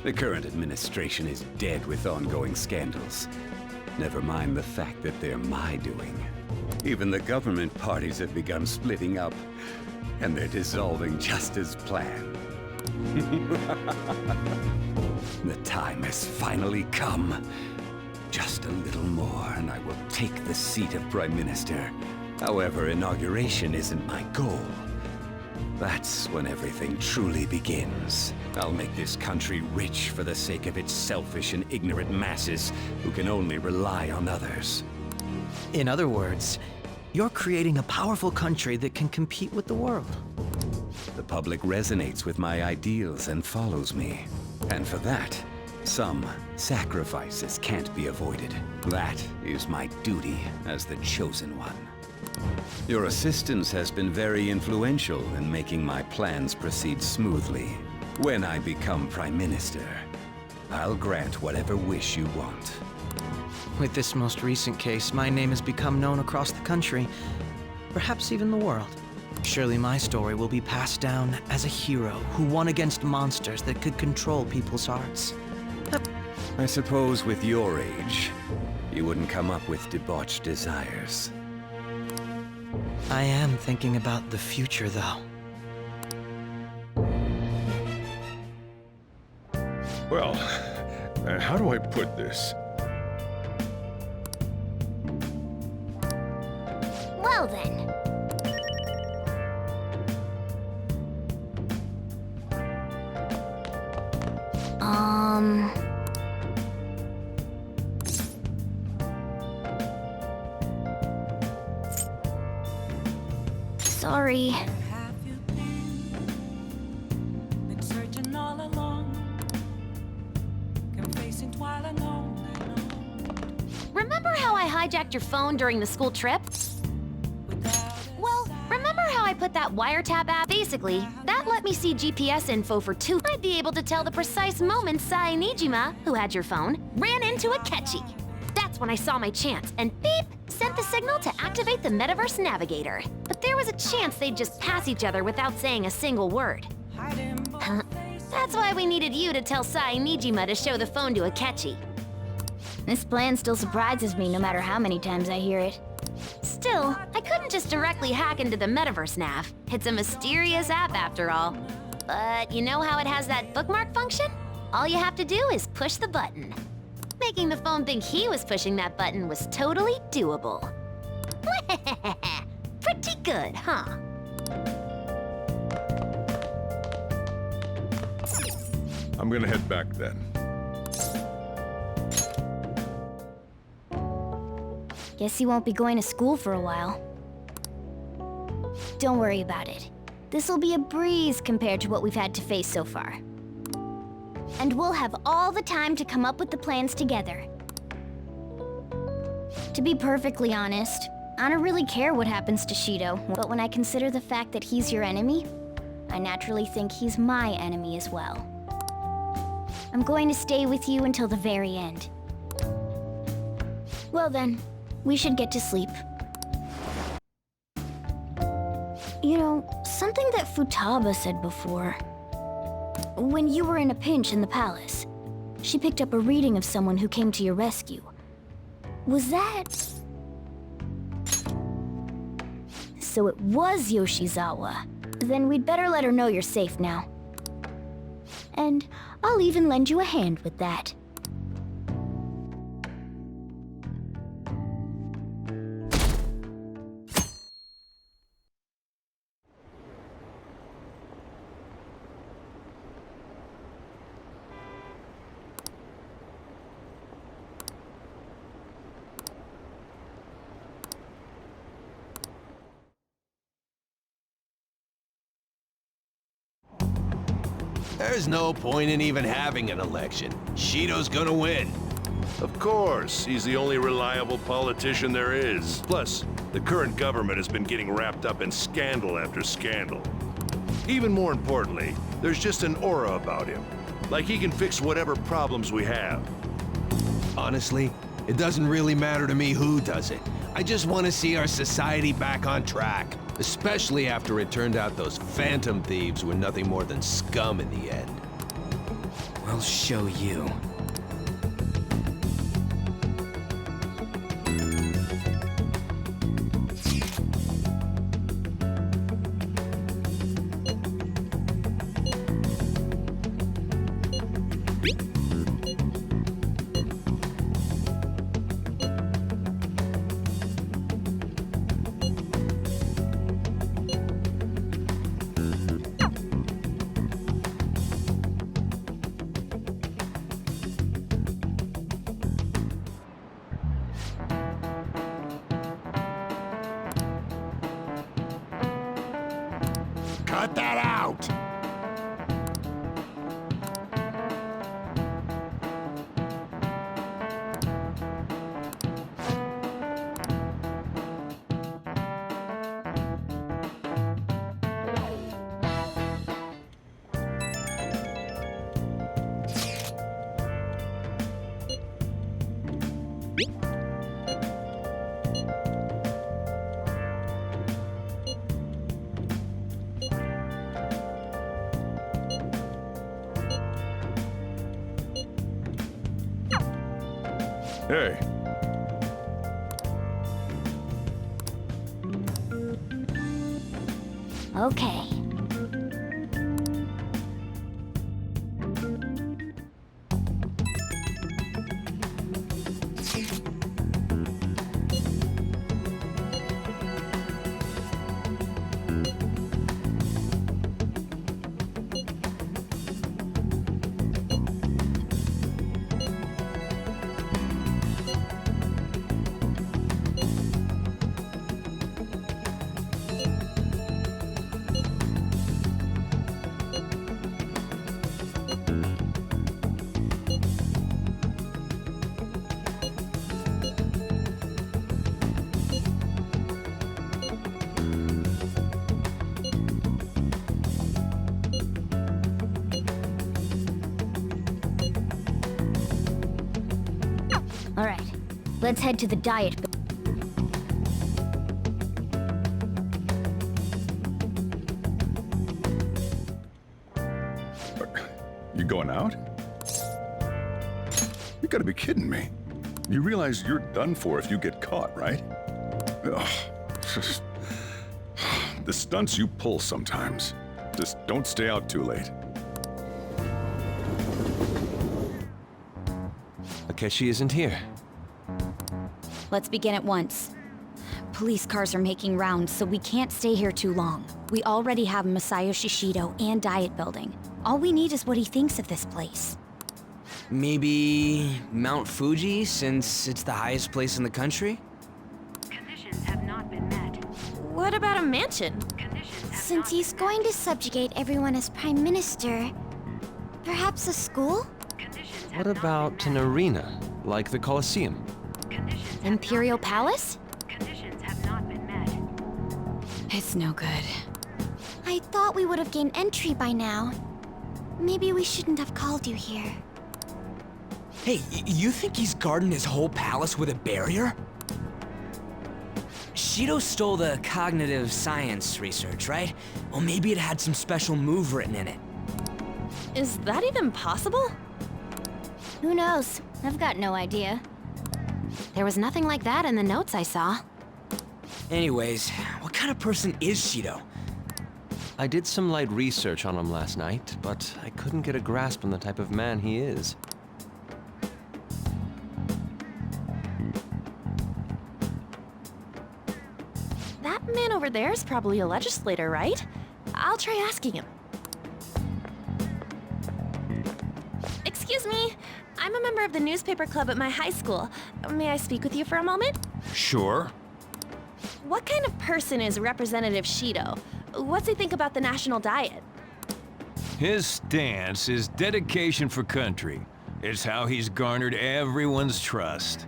The current administration is dead with ongoing scandals. Never mind the fact that they're my doing. Even the government parties have begun splitting up, and they're dissolving just as planned. The time has finally come. Just a little more, and I will take the seat of Prime Minister. However, inauguration isn't my goal. That's when everything truly begins. I'll make this country rich for the sake of its selfish and ignorant masses who can only rely on others. In other words, you're creating a powerful country that can compete with the world. The public resonates with my ideals and follows me. And for that, some sacrifices can't be avoided. That is my duty as the Chosen One. Your assistance has been very influential in making my plans proceed smoothly. When I become Prime Minister, I'll grant whatever wish you want. With this most recent case, my name has become known across the country, perhaps even the world. Surely my story will be passed down as a hero who won against monsters that could control people's hearts. I suppose with your age, you wouldn't come up with debauched desires. I am thinking about the future, though. Well, how do I put this? Well then. Sorry. Remember how I hijacked your phone during the school trip? Well, remember how I put that wiretap app? Basically, that let me see GPS info for 2. I'd be able to tell the precise moment Sai Nijima, who had your phone, ran into Akechi. That's when I saw my chance, and beep, sent the signal to activate the Metaverse Navigator. But there was a chance they'd just pass each other without saying a single word. That's why we needed you to tell Sai Nijima to show the phone to Akechi. This plan still surprises me no matter how many times I hear it. Still, I couldn't just directly hack into the Metaverse Nav. It's a mysterious app after all. But you know how it has that bookmark function? All you have to do is push the button. making the phone think he was pushing that button was totally doable. Pretty good, huh? I'm gonna head back then. Guess you won't be going to school for a while. Don't worry about it. This'll be a breeze compared to what we've had to face so far. And we'll have all the time to come up with the plans together. To be perfectly honest, I don't really care what happens to Shido, but when I consider the fact that he's your enemy, I naturally think he's my enemy as well. I'm going to stay with you until the very end. Well then, we should get to sleep. You know, something that Futaba said before. When you were in a pinch in the palace, she picked up a reading of someone who came to your rescue. Was that... So it was Yoshizawa. Then we'd better let her know you're safe now. And I'll even lend you a hand with that. There's no point in even having an election. Shido's gonna win. Of course, he's the only reliable politician there is. Plus, the current government has been getting wrapped up in scandal after scandal. Even more importantly, there's just an aura about him. Like he can fix whatever problems we have. Honestly, it doesn't really matter to me who does it. I just want to see our society back on track. Especially after it turned out those phantom thieves were nothing more than scum in the end. We'll show you. Cut that out! Hey. Okay. All right, let's head to the diet. You going out? You gotta be kidding me. You realize you're done for if you get caught, right? Ugh. Just... The stunts you pull sometimes. Just don't stay out too late. Akechi isn't here. Let's begin at once. Police cars are making rounds, so we can't stay here too long. We already have Masayoshi Shido and Diet Building. All we need is what he thinks of this place. Maybe Mount Fuji, since it's the highest place in the country? Conditions have not been met. What about a mansion? Since he's going to subjugate everyone as Prime Minister, perhaps a school? What about an arena, like the Colosseum? Imperial Palace? Conditions have not been met. It's no good. I thought we would have gained entry by now. Maybe we shouldn't have called you here. Hey, you think he's guarding his whole palace with a barrier? Shido stole the cognitive science research, right? Well, maybe it had some special move written in it. Is that even possible? Who knows? I've got no idea. There was nothing like that in the notes I saw. Anyways, what kind of person is Shido? I did some light research on him last night, but I couldn't get a grasp on the type of man he is. That man over there is probably a legislator, right? I'll try asking him. Excuse me, I'm a member of the newspaper club at my high school. May I speak with you for a moment? Sure. What kind of person is Representative Shido? What's he think about the national diet? His stance is dedication for country. It's how he's garnered everyone's trust.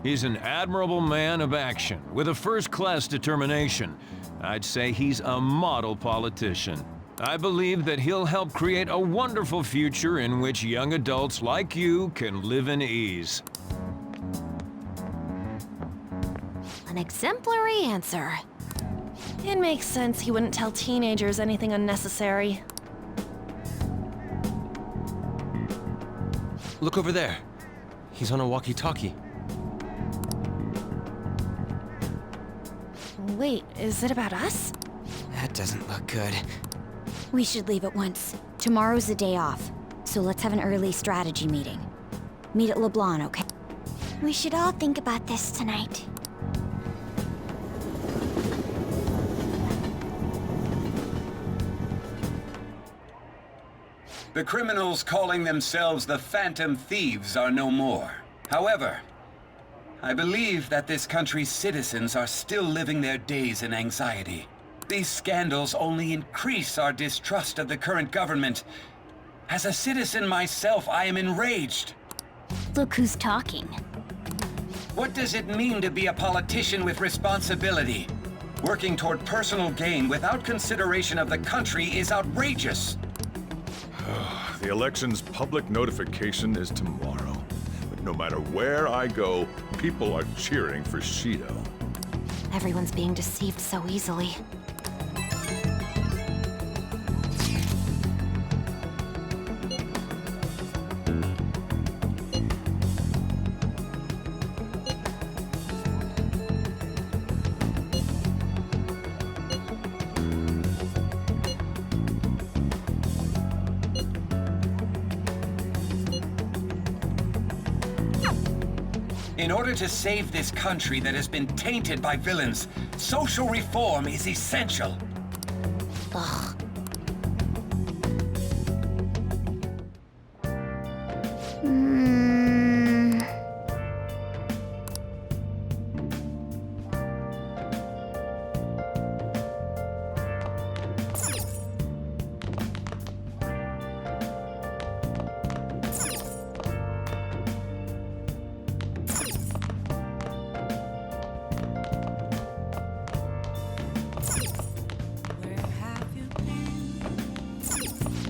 He's an admirable man of action, with a first-class determination. I'd say he's a model politician. I believe that he'll help create a wonderful future in which young adults like you can live in ease. An exemplary answer. It makes sense he wouldn't tell teenagers anything unnecessary. Look over there. He's on a walkie-talkie. Wait, is it about us? That doesn't look good. We should leave at once. Tomorrow's a day off, so let's have an early strategy meeting. Meet at LeBlanc, okay? We should all think about this tonight. The criminals calling themselves the Phantom Thieves are no more. However, I believe that this country's citizens are still living their days in anxiety. These scandals only increase our distrust of the current government. As a citizen myself, I am enraged. Look who's talking. What does it mean to be a politician with responsibility? Working toward personal gain without consideration of the country is outrageous. The election's public notification is tomorrow. But no matter where I go, people are cheering for Shido. Everyone's being deceived so easily. In order to save this country that has been tainted by villains, social reform is essential. Ugh.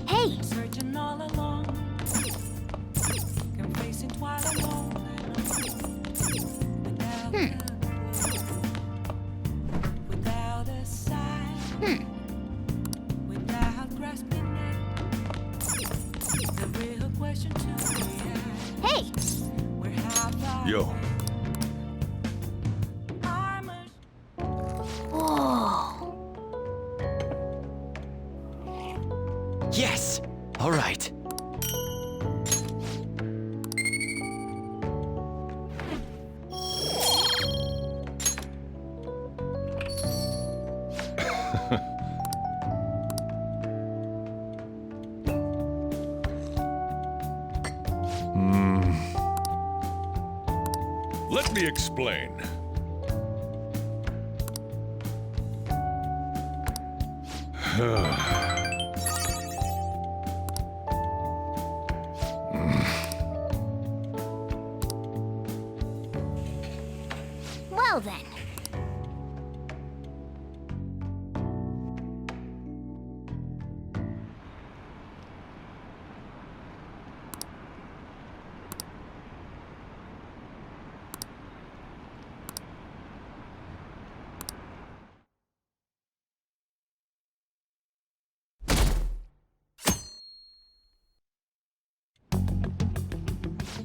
Hey! Searching all along, confessing twice alone. Without a sign, without grasping it, the real question to me is, Hey! where have I Yo, Yes! All right. Let me explain. Well then.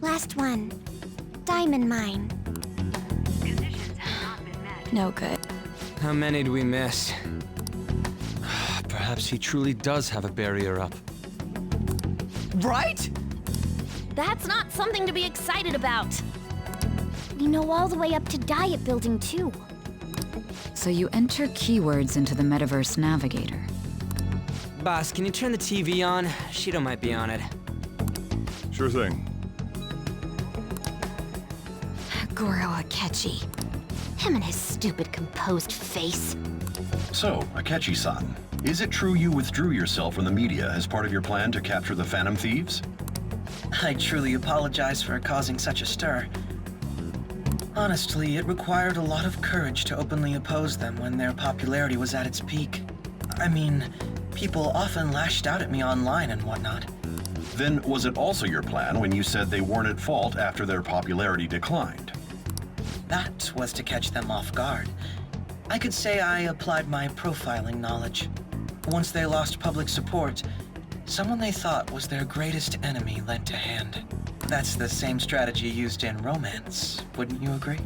Last one. Diamond mine. No good. How many do we miss? Perhaps he truly does have a barrier up. Right? That's not something to be excited about. We know all the way up to Diet Building, too. So you enter keywords into the Metaverse Navigator. Boss, can you turn the TV on? Shido might be on it. Sure thing. Goro Akechi. Him and his stupid composed face. So, Akechi-san, is it true you withdrew yourself from the media as part of your plan to capture the Phantom Thieves? I truly apologize for causing such a stir. Honestly, it required a lot of courage to openly oppose them when their popularity was at its peak. I mean, people often lashed out at me online and whatnot. Then was it also your plan when you said they weren't at fault after their popularity declined? That was to catch them off guard. I could say I applied my profiling knowledge. Once they lost public support, someone they thought was their greatest enemy lent a hand. That's the same strategy used in romance, wouldn't you agree?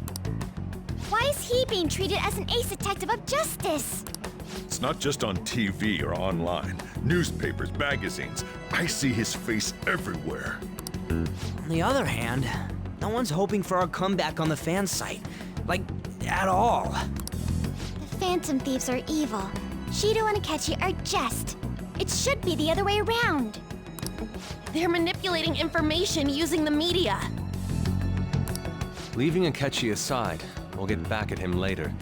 Why is he being treated as an ace detective of justice? It's not just on TV or online. Newspapers, magazines. I see his face everywhere. On the other hand, no one's hoping for our comeback on the fan site. Like, at all. The Phantom Thieves are evil. Shido and Akechi are just. It should be the other way around. They're manipulating information using the media. Leaving Akechi aside, we'll get back at him later.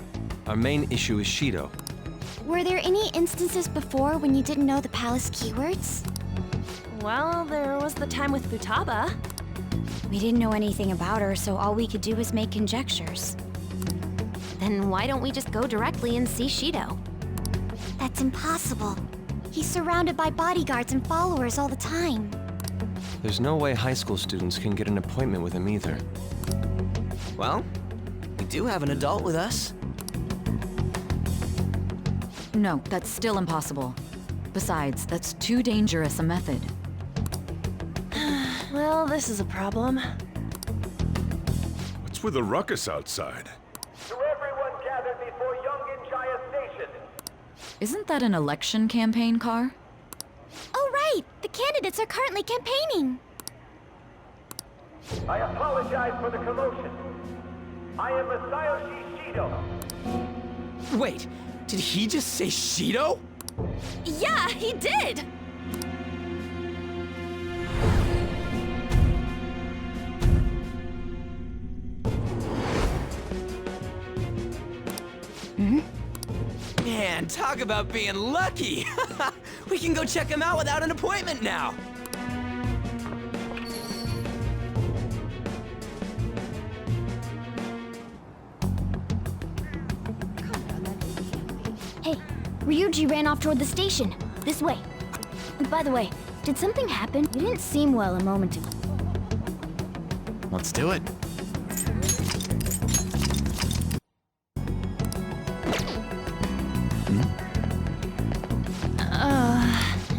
Our main issue is Shido. Were there any instances before when you didn't know the palace keywords? Well, there was the time with Futaba. We didn't know anything about her, so all we could do was make conjectures. Then why don't we just go directly and see Shido? That's impossible. He's surrounded by bodyguards and followers all the time. There's no way high school students can get an appointment with him either. Well, we do have an adult with us. No, that's still impossible. Besides, that's too dangerous a method. Well, this is a problem. What's with the ruckus outside? To everyone gathered before Yongin Jaya Station. Isn't that an election campaign car? Oh, right! The candidates are currently campaigning. I apologize for the commotion. I am Masayoshi Shido. Wait, did he just say Shido? Yeah, he did! Man, talk about being lucky! We can go check him out without an appointment now! Hey, Ryuji ran off toward the station. This way. By the way, did something happen? You didn't seem well a moment ago. Let's do it.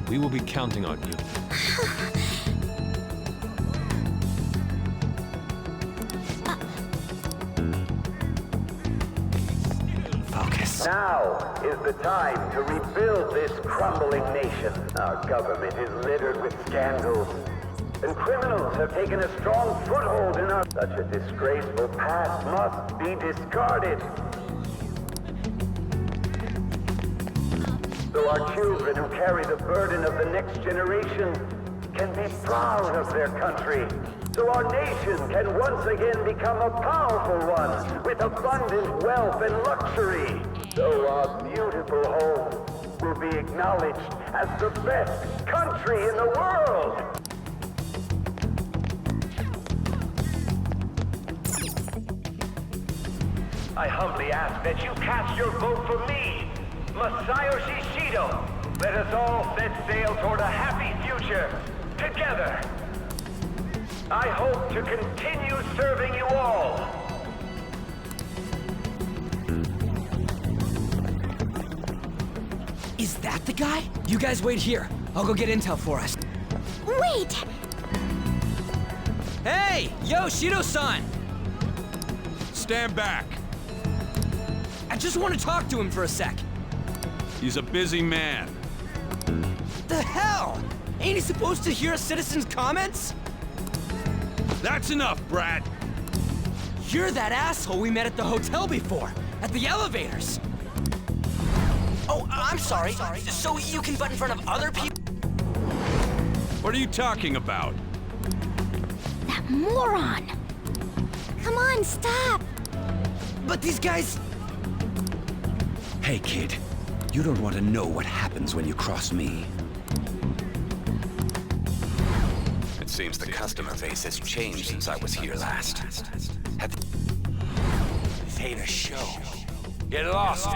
We will be counting on you. Focus. Now is the time to rebuild this crumbling nation. Our government is littered with scandals, and criminals have taken a strong foothold in our... Such a disgraceful past must be discarded. So our children who carry the burden of the next generation can be proud of their country, so our nation can once again become a powerful one with abundant wealth and luxury, so our beautiful home will be acknowledged as the best country in the world. I humbly ask that you cast your vote for me, Masayoshi Shido. Let us all set sail toward a happy future, together. I hope to continue serving you all. Is that the guy? You guys wait here. I'll go get intel for us. Wait! Hey! Yo, Shido-san! Stand back. I just want to talk to him for a sec. He's a busy man. The hell? Ain't he supposed to hear a citizen's comments? That's enough, Brat. You're that asshole we met at the hotel before, at the elevators. Oh, I'm sorry. So you can butt in front of other people? What are you talking about? That moron! Come on, stop! But these guys... Hey, kid. You don't want to know what happens when you cross me. It seems the customer base has changed since I was here last. This ain't a show. Get lost.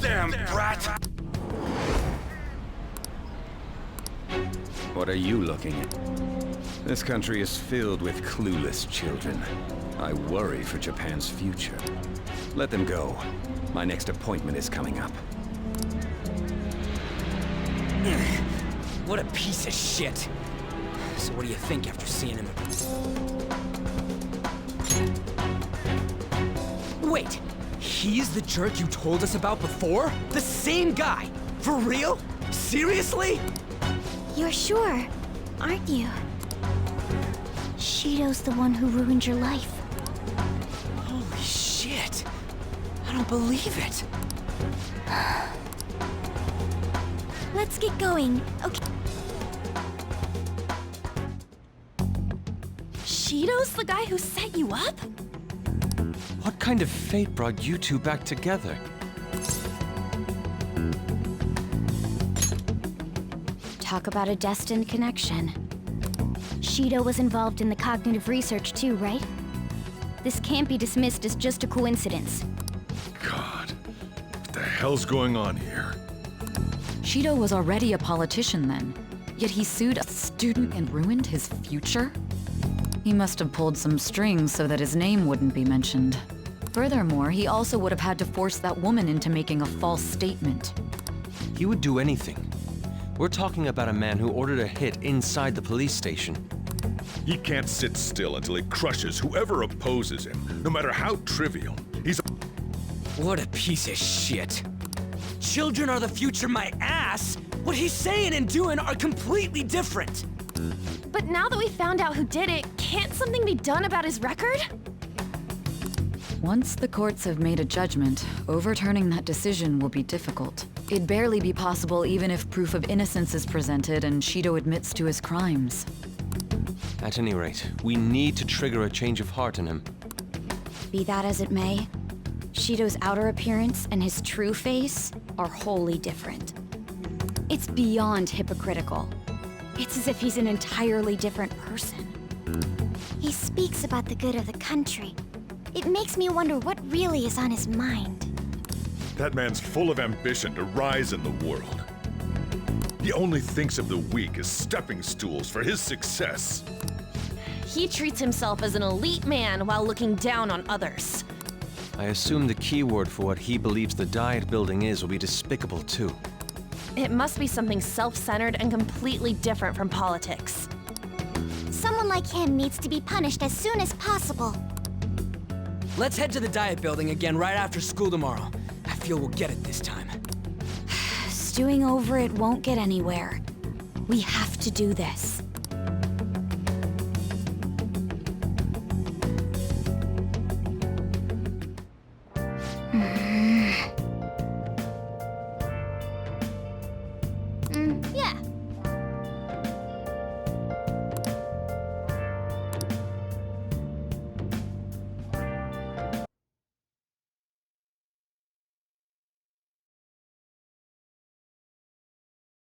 Damn, Brat! What are you looking at? This country is filled with clueless children. I worry for Japan's future. Let them go. My next appointment is coming up. What a piece of shit. So what do you think after seeing him? Wait, he's the jerk you told us about before? The same guy? For real? Seriously? You're sure, aren't you? Shido's the one who ruined your life. Holy shit. I don't believe it. Let's get going, okay? Shido's the guy who set you up? What kind of fate brought you two back together? Talk about a destined connection. Shido was involved in the cognitive research too, right? This can't be dismissed as just a coincidence. God, what the hell's going on here? Shido was already a politician then, yet he sued a student and ruined his future? He must have pulled some strings so that his name wouldn't be mentioned. Furthermore, he also would have had to force that woman into making a false statement. He would do anything. We're talking about a man who ordered a hit inside the police station. He can't sit still until he crushes whoever opposes him, no matter how trivial. He's a... What a piece of shit. Children are the future, my ass! What he's saying and doing are completely different! But now that we found out who did it, can't something be done about his record? Once the courts have made a judgment, overturning that decision will be difficult. It'd barely be possible even if proof of innocence is presented and Shido admits to his crimes. At any rate, we need to trigger a change of heart in him. Be that as it may, Shido's outer appearance and his true face are wholly different. It's beyond hypocritical. It's as if he's an entirely different person. He speaks about the good of the country. It makes me wonder what really is on his mind. That man's full of ambition to rise in the world. He only thinks of the weak as stepping stools for his success. He treats himself as an elite man while looking down on others. I assume the key word for what he believes the Diet Building is will be despicable too. It must be something self-centered and completely different from politics. Someone like him needs to be punished as soon as possible. Let's head to the Diet Building again right after school tomorrow. I feel we'll get it this time. Stewing over it won't get anywhere. We have to do this.